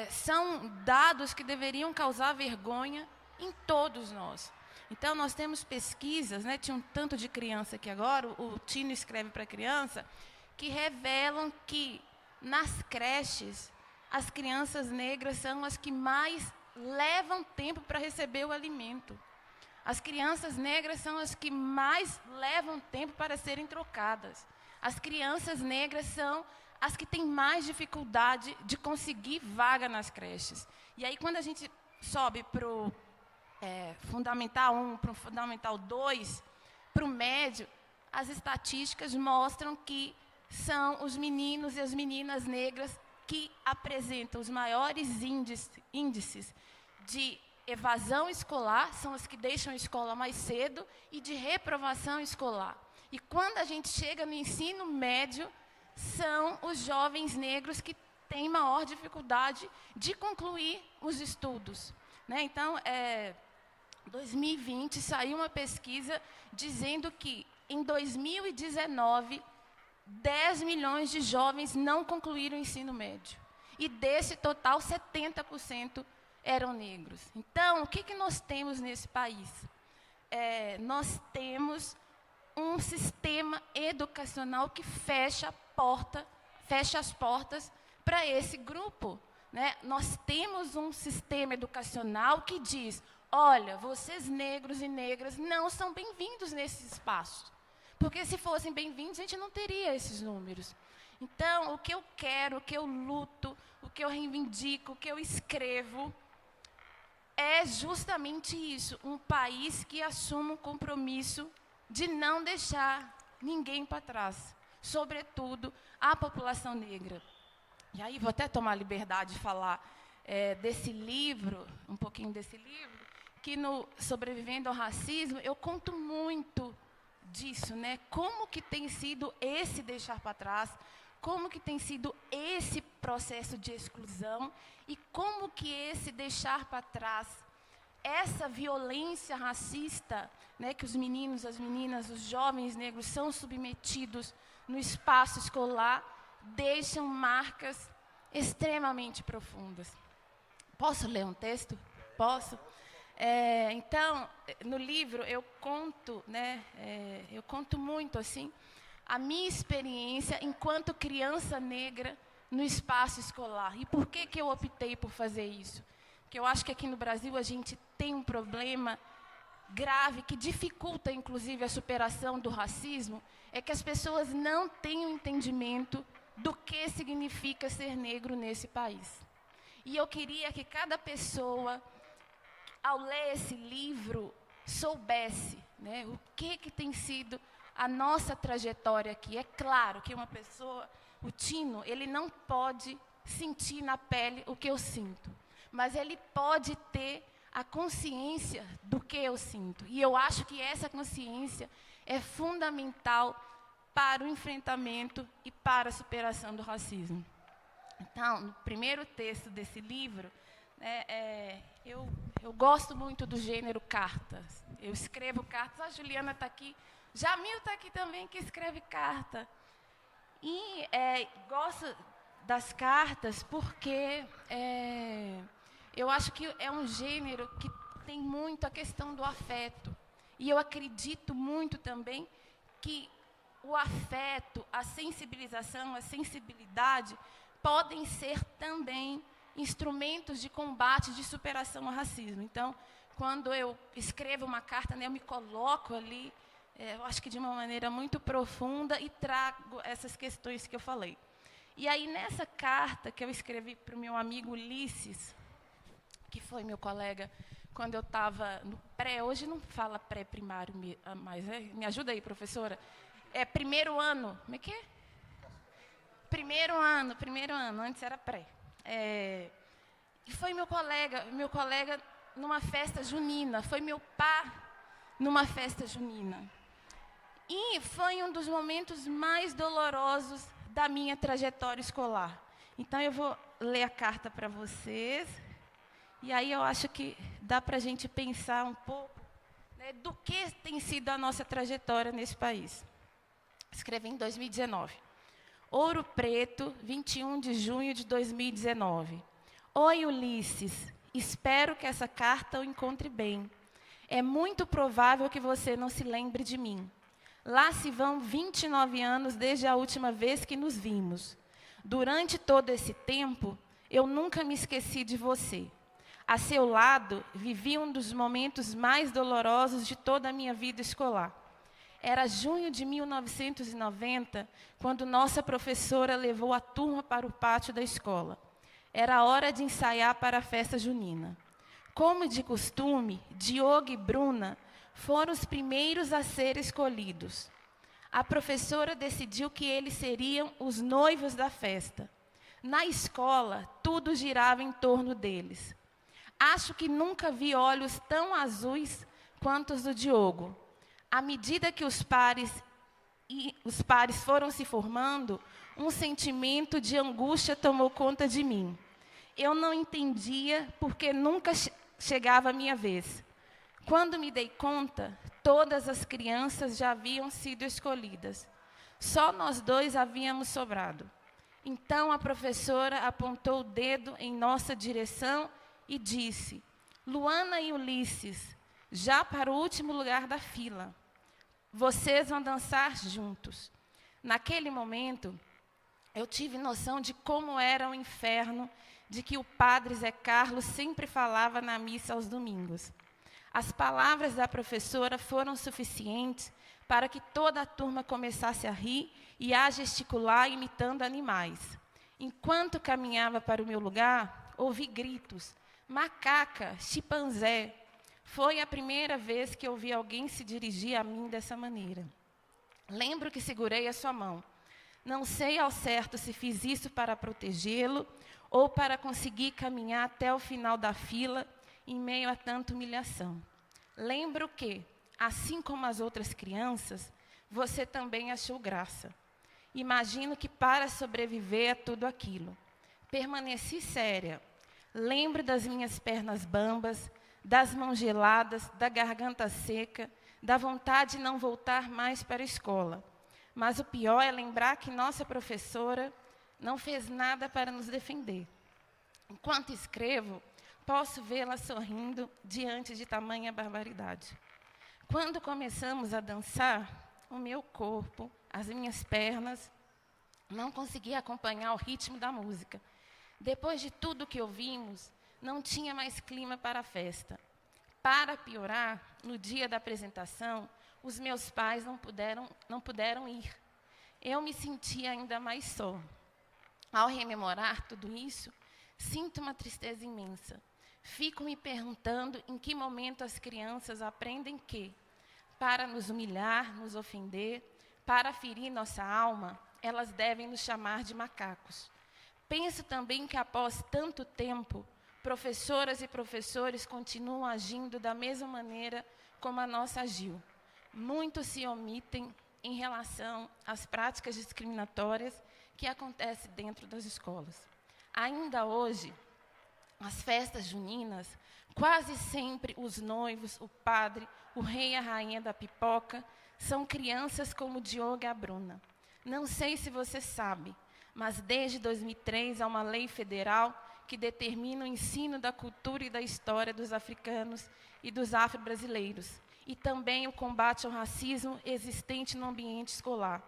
são dados que deveriam causar vergonha em todos nós. Então, nós temos pesquisas, né? Tinha um tanto de criança aqui agora, o Tino escreve para criança, que revelam que, nas creches, as crianças negras são as que mais levam tempo para receber o alimento. As crianças negras são as que mais levam tempo para serem trocadas. As crianças negras são as que têm mais dificuldade de conseguir vaga nas creches. E aí, quando a gente sobe para o Fundamental 1, para o Fundamental 2, para o médio, as estatísticas mostram que são os meninos e as meninas negras que apresentam os maiores índices de evasão escolar, são as que deixam a escola mais cedo, e de reprovação escolar. E quando a gente chega no ensino médio, são os jovens negros que têm maior dificuldade de concluir os estudos. Né? Então, 2020 saiu uma pesquisa dizendo que, em 2019, 10 milhões de jovens não concluíram o ensino médio. E desse total, 70% eram negros. Então, o que nós temos nesse país? Nós temos um sistema educacional que fecha as portas para esse grupo. Né? Nós temos um sistema educacional que diz, olha, vocês negros e negras não são bem-vindos nesse espaço. Porque se fossem bem-vindos, a gente não teria esses números. Então, o que eu quero, o que eu luto, o que eu reivindico, o que eu escrevo, é justamente isso, um país que assuma um compromisso de não deixar ninguém para trás, sobretudo a população negra. E aí, vou até tomar a liberdade de falar desse livro, um pouquinho desse livro, que no Sobrevivendo ao Racismo, eu conto muito disso, né? Como que tem sido esse deixar para trás, como que tem sido esse processo de exclusão e como que esse deixar para trás, essa violência racista, né, que os meninos, as meninas, os jovens negros são submetidos no espaço escolar, deixam marcas extremamente profundas. Posso ler um texto? Posso? Então, no livro eu conto, né, eu conto muito assim a minha experiência enquanto criança negra no espaço escolar. E por que eu optei por fazer isso? Porque eu acho que aqui no Brasil a gente tem um problema grave que dificulta, inclusive, a superação do racismo, é que as pessoas não têm um entendimento do que significa ser negro nesse país. E eu queria que cada pessoa, ao ler esse livro, soubesse, né, o que tem sido a nossa trajetória aqui. É claro que uma pessoa, o Tino, ele não pode sentir na pele o que eu sinto, mas ele pode ter a consciência do que eu sinto. E eu acho que essa consciência é fundamental para o enfrentamento e para a superação do racismo. Então, no primeiro texto desse livro, né, eu gosto muito do gênero cartas. Eu escrevo cartas. A Juliana está aqui. Jamil está aqui também, que escreve carta. E gosto das cartas porque eu acho que é um gênero que tem muito a questão do afeto. E eu acredito muito também que o afeto, a sensibilização, a sensibilidade podem ser também instrumentos de combate, de superação ao racismo. Então, quando eu escrevo uma carta, né, eu me coloco ali, eu acho que de uma maneira muito profunda, e trago essas questões que eu falei. E aí, nessa carta que eu escrevi para o meu amigo Ulisses, que foi meu colega quando eu estava no pré, hoje não fala pré-primário mais, me ajuda aí, professora. Primeiro ano, como é que é? Primeiro ano, antes era pré. E foi meu colega numa festa junina, foi meu par numa festa junina. E foi um dos momentos mais dolorosos da minha trajetória escolar. Então, eu vou ler a carta para vocês, e aí eu acho que dá para a gente pensar um pouco, né, do que tem sido a nossa trajetória nesse país. Escrevi em 2019. Ouro Preto, 21 de junho de 2019. Oi, Ulisses. Espero que essa carta o encontre bem. É muito provável que você não se lembre de mim. Lá se vão 29 anos desde a última vez que nos vimos. Durante todo esse tempo, eu nunca me esqueci de você. A seu lado, vivi um dos momentos mais dolorosos de toda a minha vida escolar. Era junho de 1990, quando nossa professora levou a turma para o pátio da escola. Era hora de ensaiar para a festa junina. Como de costume, Diogo e Bruna foram os primeiros a ser escolhidos. A professora decidiu que eles seriam os noivos da festa. Na escola, tudo girava em torno deles. Acho que nunca vi olhos tão azuis quanto os do Diogo. À medida que os pares foram se formando, um sentimento de angústia tomou conta de mim. Eu não entendia porque nunca chegava a minha vez. Quando me dei conta, todas as crianças já haviam sido escolhidas. Só nós dois havíamos sobrado. Então a professora apontou o dedo em nossa direção e disse: Luana e Ulisses, já para o último lugar da fila. Vocês vão dançar juntos. Naquele momento, eu tive noção de como era o inferno de que o padre Zé Carlos sempre falava na missa aos domingos. As palavras da professora foram suficientes para que toda a turma começasse a rir e a gesticular imitando animais. Enquanto caminhava para o meu lugar, ouvi gritos: macaca, chimpanzé. Foi a primeira vez que ouvi alguém se dirigir a mim dessa maneira. Lembro que segurei a sua mão. Não sei ao certo se fiz isso para protegê-lo ou para conseguir caminhar até o final da fila em meio a tanta humilhação. Lembro que, assim como as outras crianças, você também achou graça. Imagino que para sobreviver a tudo aquilo. Permaneci séria. Lembro das minhas pernas bambas, das mãos geladas, da garganta seca, da vontade de não voltar mais para a escola. Mas o pior é lembrar que nossa professora não fez nada para nos defender. Enquanto escrevo, posso vê-la sorrindo diante de tamanha barbaridade. Quando começamos a dançar, o meu corpo, as minhas pernas, não conseguia acompanhar o ritmo da música. Depois de tudo que ouvimos, não tinha mais clima para a festa. Para piorar, no dia da apresentação, os meus pais não puderam ir. Eu me senti ainda mais só. Ao rememorar tudo isso, sinto uma tristeza imensa. Fico me perguntando em que momento as crianças aprendem que, para nos humilhar, nos ofender, para ferir nossa alma, elas devem nos chamar de macacos. Penso também que, após tanto tempo, professoras e professores continuam agindo da mesma maneira como a nossa agiu. Muitos se omitem em relação às práticas discriminatórias que acontecem dentro das escolas. Ainda hoje, as festas juninas, quase sempre os noivos, o padre, o rei e a rainha da pipoca, são crianças como o Diogo e a Bruna. Não sei se você sabe, mas desde 2003 há uma lei federal que determina o ensino da cultura e da história dos africanos e dos afro-brasileiros, e também o combate ao racismo existente no ambiente escolar.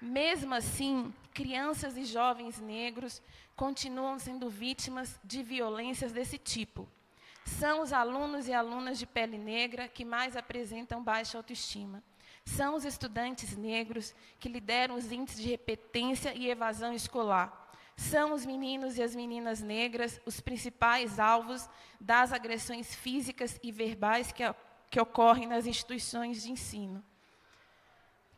Mesmo assim, crianças e jovens negros continuam sendo vítimas de violências desse tipo. São os alunos e alunas de pele negra que mais apresentam baixa autoestima. São os estudantes negros que lideram os índices de repetência e evasão escolar. São os meninos e as meninas negras os principais alvos das agressões físicas e verbais que ocorrem nas instituições de ensino.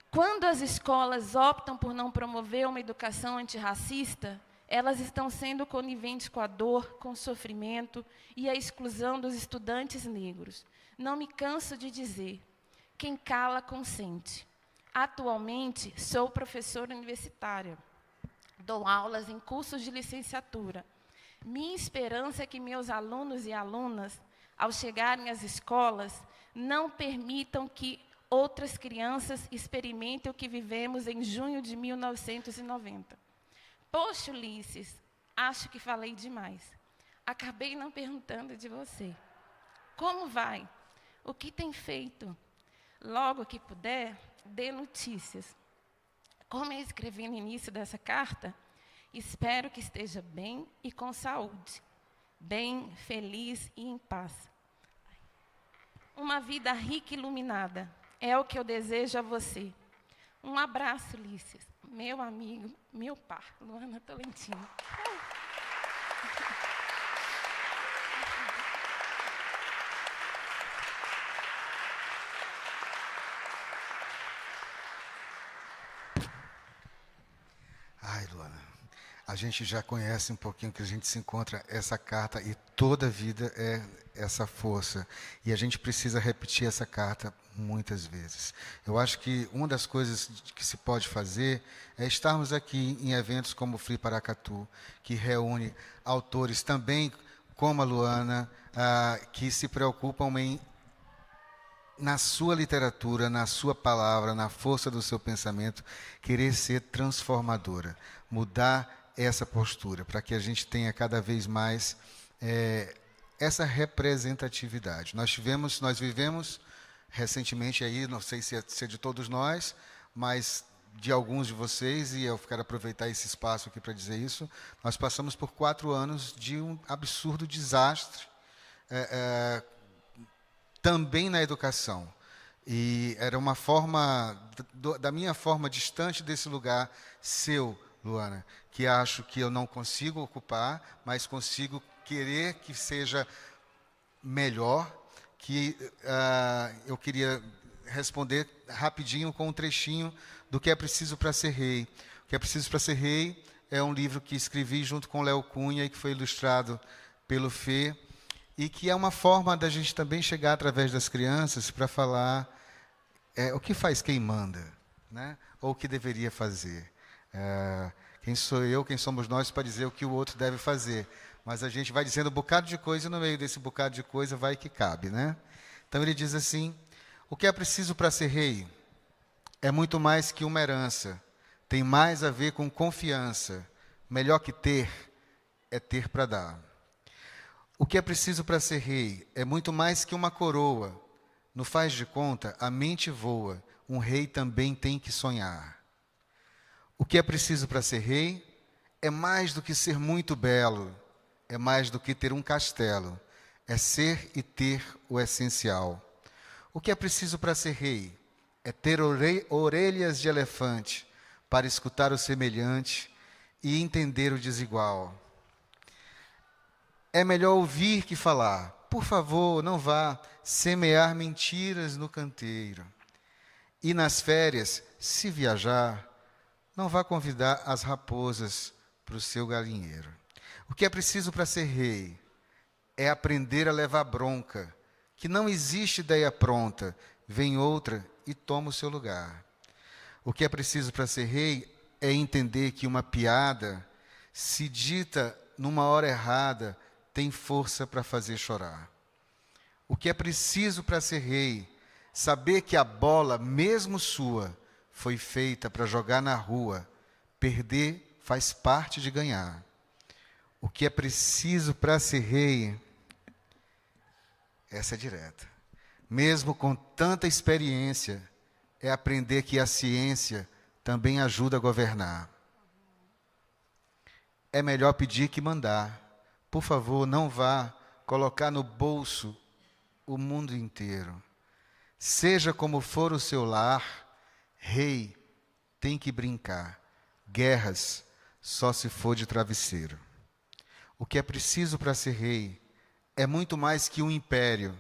Quando as escolas optam por não promover uma educação antirracista, elas estão sendo coniventes com a dor, com o sofrimento e a exclusão dos estudantes negros. Não me canso de dizer, quem cala consente. Atualmente, sou professora universitária. Dou aulas em cursos de licenciatura. Minha esperança é que meus alunos e alunas, ao chegarem às escolas, não permitam que outras crianças experimentem o que vivemos em junho de 1990. Poxa, Ulisses, acho que falei demais. Acabei não perguntando de você. Como vai? O que tem feito? Logo que puder, dê notícias. Como eu escrevi no início dessa carta, espero que esteja bem e com saúde, bem, feliz e em paz. Uma vida rica e iluminada é o que eu desejo a você. Um abraço, Ulisses, meu amigo, meu par, Luana Tolentino. Ai, Luana, a gente já conhece um pouquinho que a gente se encontra essa carta e toda a vida é essa força. E a gente precisa repetir essa carta muitas vezes. Eu acho que uma das coisas que se pode fazer é estarmos aqui em eventos como o Free Paracatu, que reúne autores também como a Luana, que se preocupam em, na sua literatura, na sua palavra, na força do seu pensamento, querer ser transformadora, mudar essa postura, para que a gente tenha cada vez mais essa representatividade. Nós vivemos recentemente aí, não sei se é de todos nós, mas de alguns de vocês, e eu quero aproveitar esse espaço aqui para dizer isso, nós passamos por 4 anos de um absurdo desastre, também na educação. E era uma forma, da minha forma distante desse lugar seu, Luana, que acho que eu não consigo ocupar, mas consigo querer que seja melhor, que eu queria responder rapidinho com um trechinho do que é preciso para ser rei. O que é preciso para ser rei é um livro que escrevi junto com Léo Cunha e que foi ilustrado pelo Fê, e que é uma forma da gente também chegar através das crianças para falar o que faz quem manda, né? Ou o que deveria fazer. Quem sou eu, quem somos nós para dizer o que o outro deve fazer. Mas a gente vai dizendo um bocado de coisa e no meio desse bocado de coisa vai que cabe, né? Então ele diz assim, o que é preciso para ser rei é muito mais que uma herança, tem mais a ver com confiança, melhor que ter é ter para dar. O que é preciso para ser rei é muito mais que uma coroa, no faz de conta a mente voa, um rei também tem que sonhar. O que é preciso para ser rei é mais do que ser muito belo, é mais do que ter um castelo, é ser e ter o essencial. O que é preciso para ser rei é ter orelhas de elefante para escutar o semelhante e entender o desigual. É melhor ouvir que falar. Por favor, não vá semear mentiras no canteiro. E nas férias, se viajar, não vá convidar as raposas para o seu galinheiro. O que é preciso para ser rei é aprender a levar bronca, que não existe ideia pronta, vem outra e toma o seu lugar. O que é preciso para ser rei é entender que uma piada, se dita numa hora errada, tem força para fazer chorar. O que é preciso para ser rei? Saber que a bola, mesmo sua, foi feita para jogar na rua. Perder faz parte de ganhar. O que é preciso para ser rei? Essa é direta. Mesmo com tanta experiência, é aprender que a ciência também ajuda a governar. É melhor pedir que mandar. Por favor, não vá colocar no bolso o mundo inteiro. Seja como for o seu lar, rei tem que brincar. Guerras só se for de travesseiro. O que é preciso para ser rei é muito mais que um império.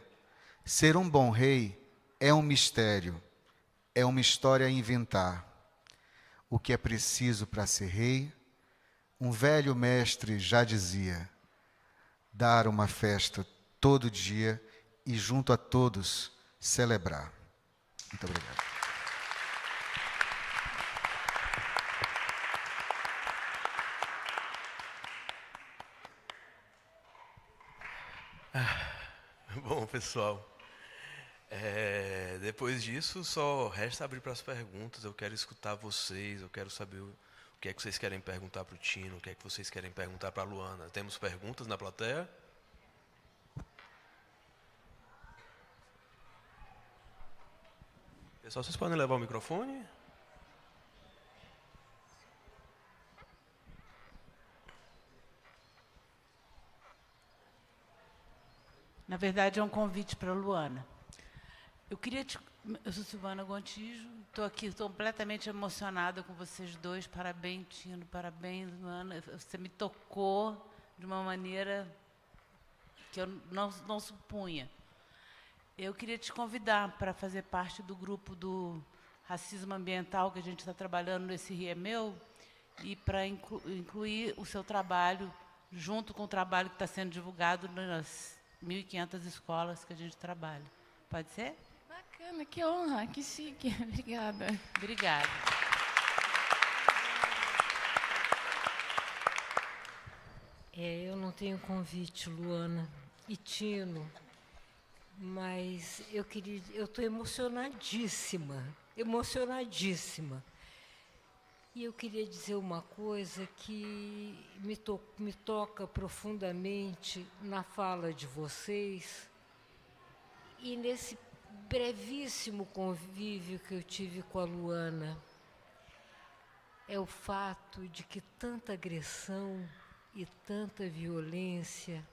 Ser um bom rei é um mistério, é uma história a inventar. O que é preciso para ser rei? Um velho mestre já dizia: dar uma festa todo dia e junto a todos celebrar. Muito obrigado. Bom, pessoal, depois disso só resta abrir para as perguntas. Eu quero escutar vocês, eu quero saber o que é que vocês querem perguntar para o Tino, o que é que vocês querem perguntar para a Luana. Temos perguntas na plateia? Pessoal, vocês podem levar o microfone? Na verdade, é um convite para a Luana. Eu sou Silvana Gontijo, estou aqui completamente emocionada com vocês dois. Parabéns, Tino, parabéns, Luana. Você me tocou de uma maneira que eu não supunha. Eu queria te convidar para fazer parte do grupo do racismo ambiental que a gente está trabalhando nesse Rio é Meu, e para incluir o seu trabalho junto com o trabalho que está sendo divulgado nas 1.500 escolas que a gente trabalha. Pode ser? Bacana, que honra, que chique. Obrigada. Obrigada. Eu não tenho convite, Luana e Tino, mas eu estou emocionadíssima. E eu queria dizer uma coisa que me toca profundamente na fala de vocês e nesse brevíssimo convívio que eu tive com a Luana. É o fato de que tanta agressão e tanta violência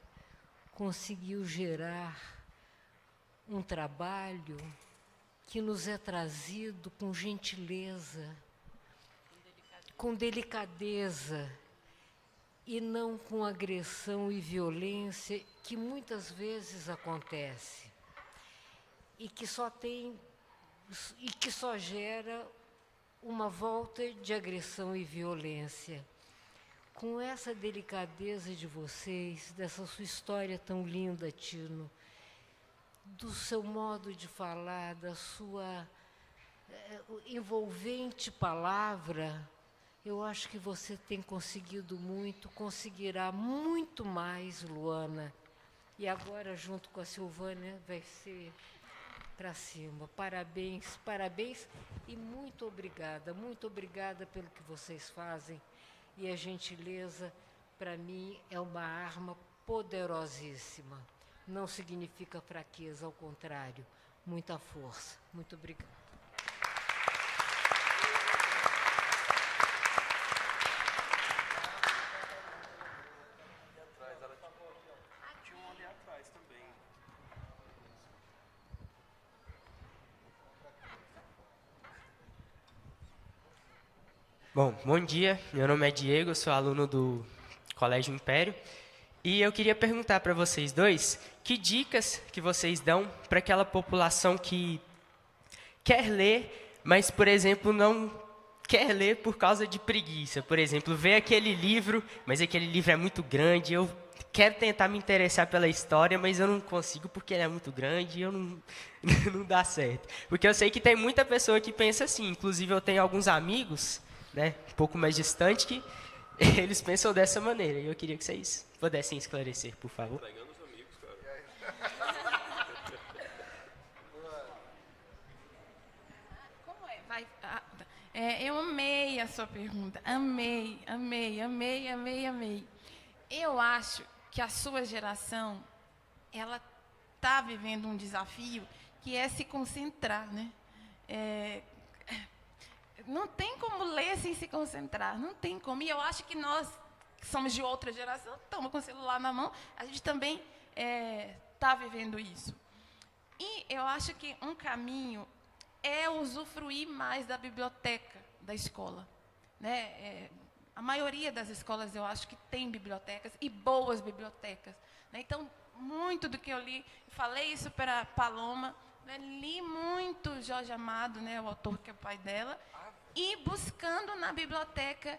conseguiu gerar um trabalho que nos é trazido com gentileza, com delicadeza, e não com agressão e violência que muitas vezes acontece e que só gera uma volta de agressão e violência. Com essa delicadeza de vocês, dessa sua história tão linda, Tino, do seu modo de falar, da sua envolvente palavra, eu acho que você tem conseguido muito, conseguirá muito mais, Luana. E agora, junto com a Silvânia, vai ser para cima. Parabéns, parabéns e muito obrigada pelo que vocês fazem. E a gentileza, para mim, é uma arma poderosíssima. Não significa fraqueza, ao contrário, muita força. Muito obrigada. Bom dia. Meu nome é Diego, eu sou aluno do Colégio Império. E eu queria perguntar para vocês dois, que dicas que vocês dão para aquela população que quer ler, mas, por exemplo, não quer ler por causa de preguiça. Por exemplo, vê aquele livro, mas aquele livro é muito grande, eu quero tentar me interessar pela história, mas eu não consigo porque ele é muito grande e eu não, não dá certo. Porque eu sei que tem muita pessoa que pensa assim, inclusive eu tenho alguns amigos, né, um pouco mais distantes, que eles pensam dessa maneira. E eu queria que vocês pudessem esclarecer, por favor. Como é? Eu amei a sua pergunta. Amei. Eu acho que a sua geração, ela está vivendo um desafio que é se concentrar, né? Não tem como ler sem se concentrar, não tem como. E eu acho que nós, que somos de outra geração, estamos com o celular na mão, a gente também está vivendo isso. E eu acho que um caminho é usufruir mais da biblioteca da escola, né? A maioria das escolas, eu acho que tem bibliotecas, e boas bibliotecas, né? Então, muito do que eu li, falei isso para a Paloma, né? Li muito Jorge Amado, né? O autor que é o pai dela, e buscando na biblioteca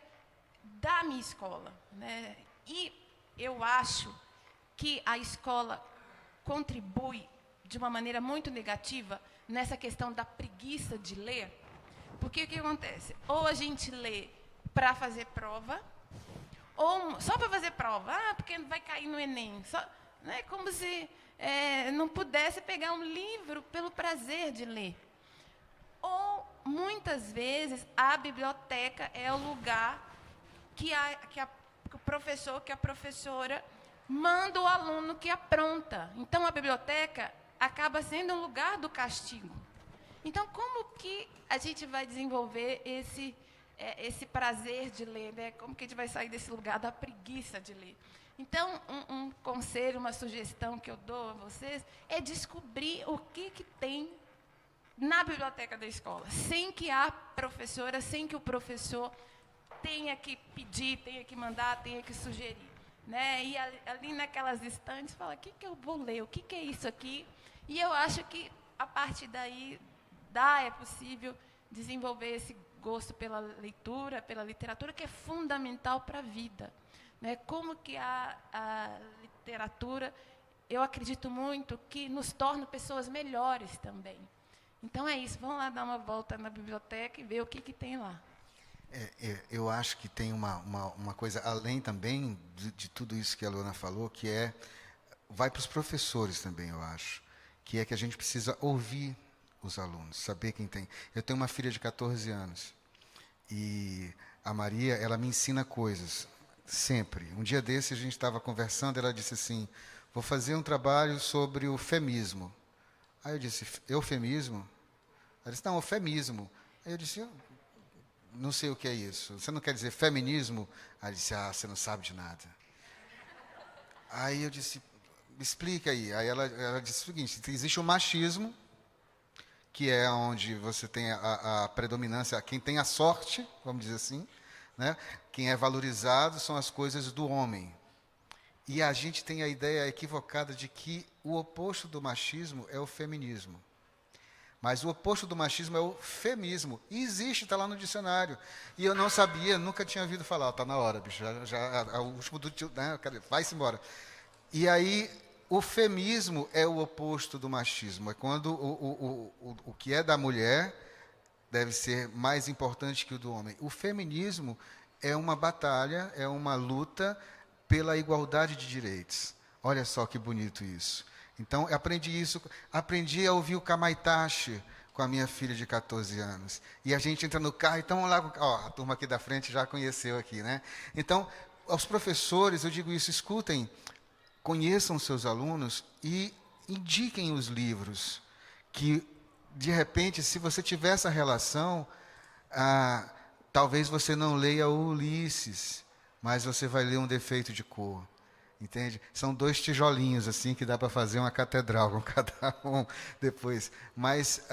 da minha escola, né? E eu acho que a escola contribui de uma maneira muito negativa nessa questão da preguiça de ler, porque o que acontece? Ou a gente lê para fazer prova, ou só para fazer prova, porque vai cair no Enem, só, né? Como se não pudesse pegar um livro pelo prazer de ler. Ou, muitas vezes, a biblioteca é o lugar que o professor, que a professora manda o aluno que apronta. Então, a biblioteca acaba sendo um lugar do castigo. Então, como que a gente vai desenvolver esse prazer de ler, né? Como que a gente vai sair desse lugar da preguiça de ler? Então, um conselho, uma sugestão que eu dou a vocês é descobrir o que tem na biblioteca da escola, sem que a professora, sem que o professor tenha que pedir, tenha que mandar, tenha que sugerir, né? E ali naquelas estantes, fala, o que eu vou ler? O que é isso aqui? E eu acho que, a partir daí, é possível desenvolver esse gosto pela leitura, pela literatura, que é fundamental para a vida, né? Como que a literatura, eu acredito muito, que nos torna pessoas melhores também. Então é isso, vamos lá dar uma volta na biblioteca e ver o que tem lá. Eu acho que tem uma coisa, além também de tudo isso que a Luana falou, que vai para os professores também, eu acho, que é que a gente precisa ouvir os alunos, saber quem tem. Eu tenho uma filha de 14 anos, e a Maria, ela me ensina coisas, sempre. Um dia desse, a gente estava conversando, ela disse assim, vou fazer um trabalho sobre o feminismo. Aí eu disse, eufemismo? Ela disse, não, eufemismo. Aí eu disse, não sei o que é isso. Você não quer dizer feminismo? Aí ela disse, você não sabe de nada. Aí eu disse, explica aí. Aí ela disse o seguinte, existe o machismo, que é onde você tem a predominância, quem tem a sorte, vamos dizer assim, né? Quem é valorizado são as coisas do homem. E a gente tem a ideia equivocada de que o oposto do machismo é o feminismo. Mas o oposto do machismo é o femismo. E existe, está lá no dicionário. E eu não sabia, nunca tinha ouvido falar. Está na hora, bicho. O último do tio, né? Vai-se embora. E aí, o femismo é o oposto do machismo. É quando o que é da mulher deve ser mais importante que o do homem. O feminismo é uma batalha, é uma luta pela igualdade de direitos. Olha só que bonito isso. Então, aprendi a ouvir o Kamaitachi com a minha filha de 14 anos. E a gente entra no carro, então lá, a turma aqui da frente já conheceu aqui, né? Então, aos professores, eu digo isso, escutem, conheçam seus alunos e indiquem os livros que, de repente, se você tiver essa relação, talvez você não leia o Ulisses, mas você vai ler Um Defeito de Cor, entende? São 2 tijolinhos assim que dá para fazer uma catedral com cada um depois. Mas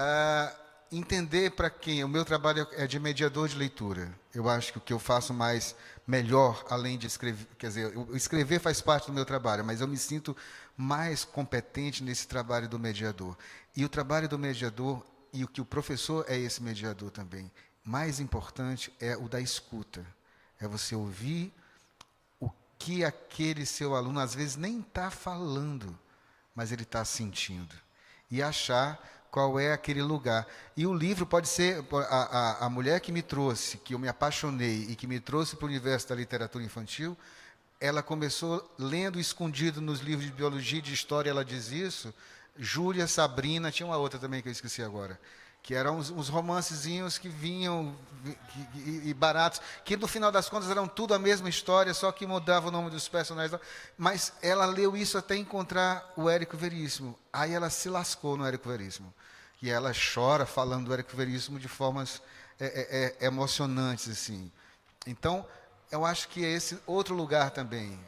entender para quem. O meu trabalho é de mediador de leitura. Eu acho que o que eu faço melhor, além de escrever, quer dizer, escrever faz parte do meu trabalho, mas eu me sinto mais competente nesse trabalho do mediador. E o trabalho do mediador, e o que o professor é esse mediador também, mais importante é o da escuta. É você ouvir o que aquele seu aluno, às vezes, nem está falando, mas ele está sentindo. E achar qual é aquele lugar. E o livro pode ser... A mulher que me trouxe, que eu me apaixonei e que me trouxe para o universo da literatura infantil, ela começou lendo escondido nos livros de biologia e de história, ela diz isso. Júlia, Sabrina, tinha uma outra também que eu esqueci agora, que eram uns romancezinhos que vinham e baratos, que no final das contas eram tudo a mesma história, só que mudava o nome dos personagens. Mas ela leu isso até encontrar o Érico Veríssimo. Aí ela se lascou no Érico Veríssimo. E ela chora falando do Érico Veríssimo de formas emocionantes, assim. Então, eu acho que é esse outro lugar também.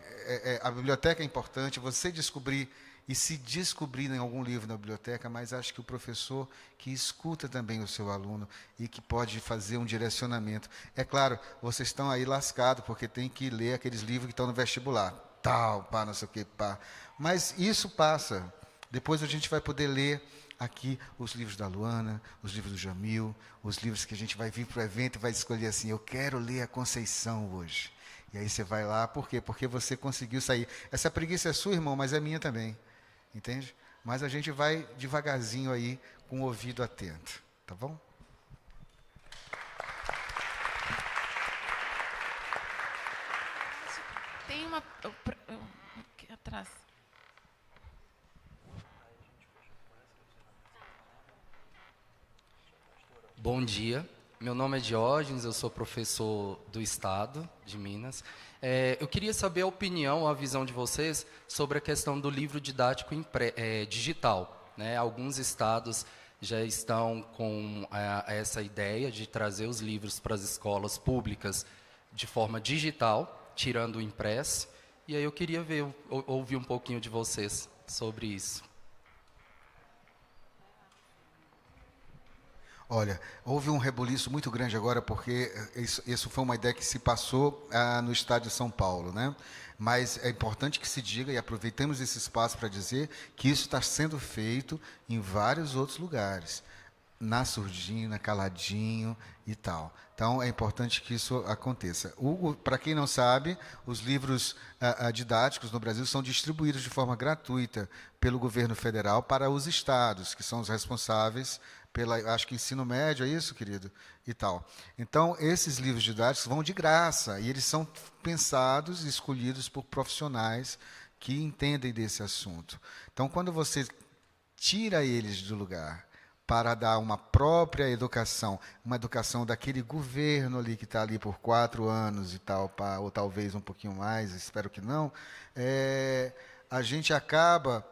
A biblioteca é importante, você descobrir e se descobrir em algum livro na biblioteca, mas acho que o professor que escuta também o seu aluno e que pode fazer um direcionamento. É claro, vocês estão aí lascados, porque tem que ler aqueles livros que estão no vestibular. Tal, pá, não sei o quê, pá. Mas isso passa. Depois a gente vai poder ler aqui os livros da Luana, os livros do Jamil, os livros que a gente vai vir para o evento e vai escolher assim, eu quero ler a Conceição hoje. E aí você vai lá, por quê? Porque você conseguiu sair. Essa preguiça é sua, irmão, mas é minha também. Entende? Mas a gente vai devagarzinho aí, com o ouvido atento. Tá bom? Tem uma... Aqui atrás. Bom dia, meu nome é Diógenes, eu sou professor do Estado de Minas. Eu queria saber a opinião, a visão de vocês sobre a questão do livro didático digital, né? Alguns estados já estão com essa ideia de trazer os livros para as escolas públicas de forma digital, tirando o impresso. E aí eu queria ouvir um pouquinho de vocês sobre isso. Olha, houve um rebuliço muito grande agora, porque isso foi uma ideia que se passou no estado de São Paulo, né? Mas é importante que se diga, e aproveitemos esse espaço para dizer, que isso está sendo feito em vários outros lugares. Na surdina, caladinho e tal. Então, é importante que isso aconteça. Hugo, para quem não sabe, os livros didáticos no Brasil são distribuídos de forma gratuita pelo governo federal para os estados, que são os responsáveis acho que ensino médio, é isso, querido? E tal. Então, esses livros didáticos vão de graça, e eles são pensados e escolhidos por profissionais que entendem desse assunto. Então, quando você tira eles do lugar para dar uma própria educação, uma educação daquele governo ali que está ali por 4 anos e tal, ou talvez um pouquinho mais, espero que não, a gente acaba...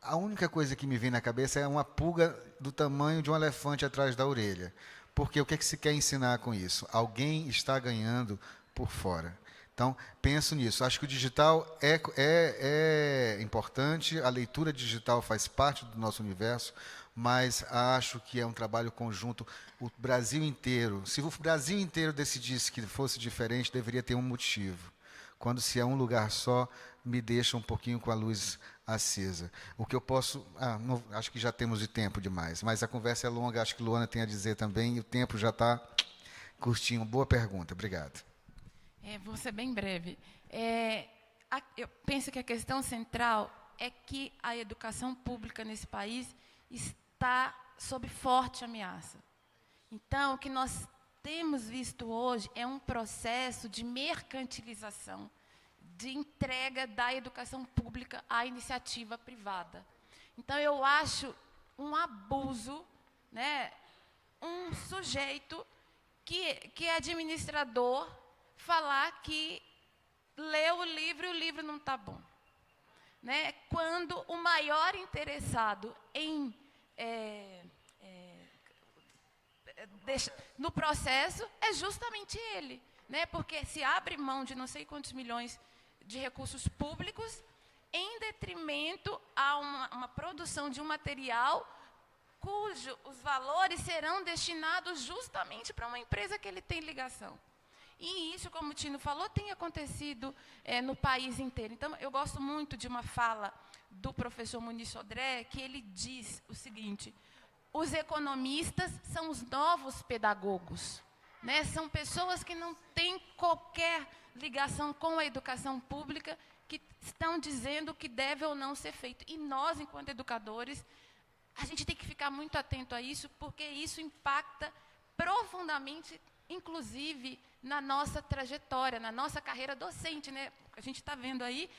A única coisa que me vem na cabeça é uma pulga do tamanho de um elefante atrás da orelha. Porque o que é que se quer ensinar com isso? Alguém está ganhando por fora. Então, penso nisso. Acho que o digital é importante, a leitura digital faz parte do nosso universo, mas acho que é um trabalho conjunto. O Brasil inteiro, se o Brasil inteiro decidisse que fosse diferente, deveria ter um motivo. Quando se é um lugar só, me deixa um pouquinho com a luz acesa. O que eu posso... acho que já temos de tempo demais, mas a conversa é longa, acho que Luana tem a dizer também, e o tempo já está curtinho. Boa pergunta, obrigado. Vou ser bem breve. Eu penso que a questão central é que a educação pública nesse país está sob forte ameaça. Então, o que nós temos visto hoje é um processo de mercantilização, de entrega da educação pública à iniciativa privada. Então, eu acho um abuso, né, um sujeito que é administrador falar que leu o livro e o livro não está bom. Né? Quando o maior interessado em no processo é justamente ele, né? Porque se abre mão de não sei quantos milhões de recursos públicos em detrimento a uma produção de um material cujo os valores serão destinados justamente para uma empresa que ele tem ligação. E isso, como o Tino falou, tem acontecido no país inteiro. Então, eu gosto muito de uma fala do professor Muniz Sodré, que ele diz o seguinte: os economistas são os novos pedagogos, né? São pessoas que não têm qualquer ligação com a educação pública, que estão dizendo o que deve ou não ser feito. E nós, enquanto educadores, a gente tem que ficar muito atento a isso, porque isso impacta profundamente, inclusive, na nossa trajetória, na nossa carreira docente, né? A gente está vendo aí,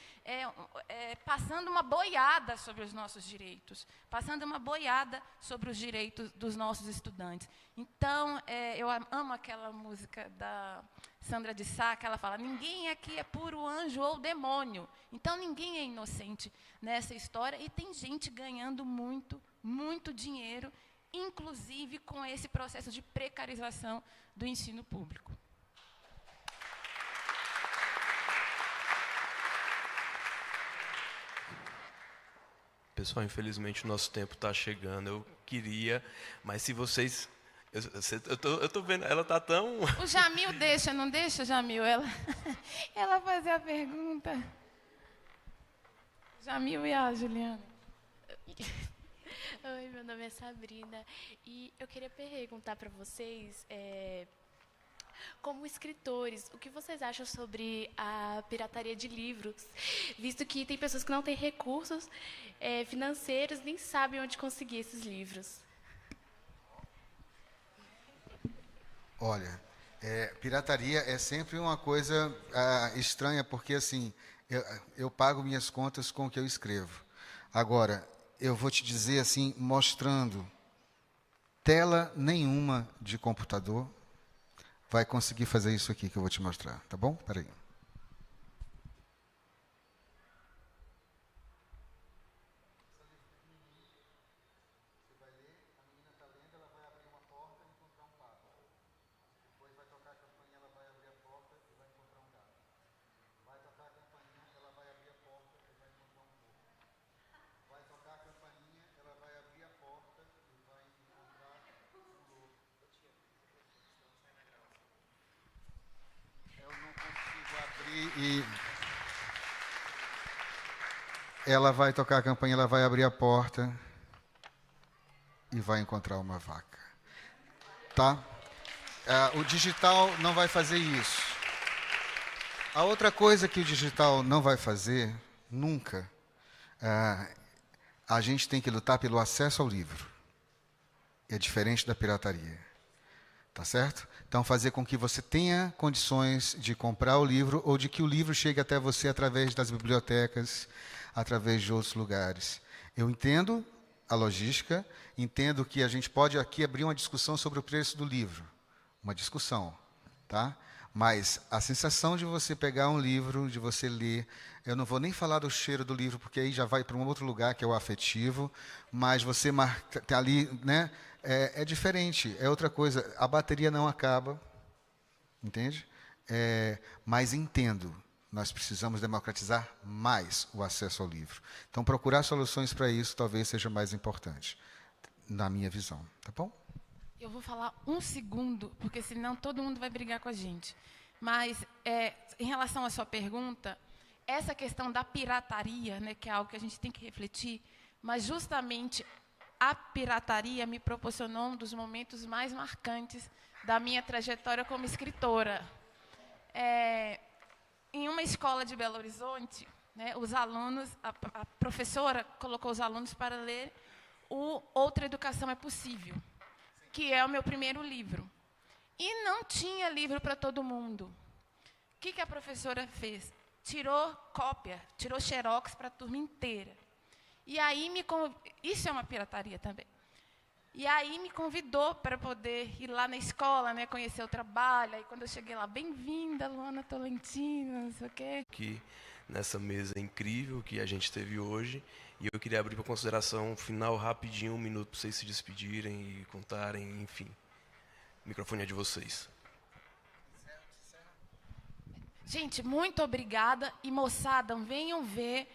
passando uma boiada sobre os nossos direitos, passando uma boiada sobre os direitos dos nossos estudantes. Então, eu amo aquela música da Sandra de Sá, que ela fala: ninguém aqui é puro anjo ou demônio. Então, ninguém é inocente nessa história, e tem gente ganhando muito, muito dinheiro, inclusive com esse processo de precarização do ensino público. Pessoal, infelizmente o nosso tempo está chegando. Eu queria, mas se vocês... Eu tô vendo, ela está tão... O Jamil deixa, não deixa, Jamil? Ela fazer a pergunta. Jamil e a Juliana. Oi, meu nome é Sabrina. E eu queria perguntar para vocês, como escritores, o que vocês acham sobre a pirataria de livros, visto que tem pessoas que não têm recursos financeiros, nem sabem onde conseguir esses livros. Olha, pirataria é sempre uma coisa estranha, porque assim, eu pago minhas contas com o que eu escrevo. Agora, eu vou te dizer assim, mostrando tela nenhuma de computador, vai conseguir fazer isso aqui que eu vou te mostrar, tá bom? Espera aí. E ela vai tocar a campainha, ela vai abrir a porta e vai encontrar uma vaca. Tá? O digital não vai fazer isso. A outra coisa que o digital não vai fazer, nunca, a gente tem que lutar pelo acesso ao livro. É diferente da pirataria. Tá certo? Então, fazer com que você tenha condições de comprar o livro ou de que o livro chegue até você através das bibliotecas, através de outros lugares. Eu entendo a logística, entendo que a gente pode aqui abrir uma discussão sobre o preço do livro. Uma discussão, tá? Mas a sensação de você pegar um livro, de você ler, eu não vou nem falar do cheiro do livro, porque aí já vai para um outro lugar, que é o afetivo, mas você marca ali, né? É diferente, é outra coisa. A bateria não acaba, entende? Mas entendo, nós precisamos democratizar mais o acesso ao livro. Então, procurar soluções para isso talvez seja mais importante, na minha visão. Tá bom? Eu vou falar um segundo, porque senão todo mundo vai brigar com a gente. Mas, em relação à sua pergunta, essa questão da pirataria, né, que é algo que a gente tem que refletir, mas justamente a pirataria me proporcionou um dos momentos mais marcantes da minha trajetória como escritora. Em uma escola de Belo Horizonte, né, os alunos, a professora colocou os alunos para ler o Outra Educação é Possível, que é o meu primeiro livro. E não tinha livro para todo mundo. O que a professora fez? Tirou cópia, tirou xerox para a turma inteira. E aí isso é uma pirataria também. E aí me convidou para poder ir lá na escola, né, conhecer o trabalho. Aí quando eu cheguei lá, bem-vinda, Luana Tolentino, não sei o quê. Aqui nessa mesa incrível que a gente teve hoje. E eu queria abrir para consideração final rapidinho, 1 minuto para vocês se despedirem e contarem, enfim. O microfone é de vocês. Gente, muito obrigada. E, moçada, venham ver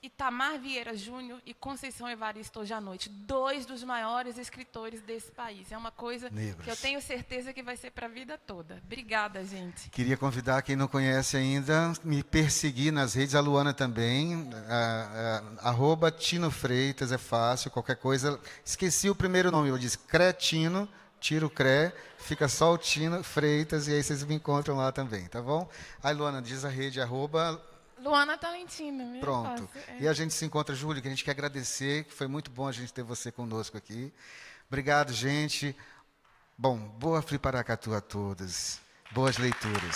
Itamar Vieira Júnior e Conceição Evaristo hoje à noite. 2 dos maiores escritores desse país. É uma coisa que eu tenho certeza que vai ser para a vida toda. Obrigada, gente. Queria convidar quem não conhece ainda, me perseguir nas redes, a Luana também, @ Tino Freitas, é fácil, qualquer coisa. Esqueci o primeiro nome, eu disse Cretino, tira o Cré, fica só o Tino Freitas, e aí vocês me encontram lá também, tá bom? Aí, Luana, diz a rede, @ Luana Talentino. Pronto. E a gente se encontra, Júlio, que a gente quer agradecer, que foi muito bom a gente ter você conosco aqui. Obrigado, gente. Bom, boa Friparacatu a todas. Boas leituras.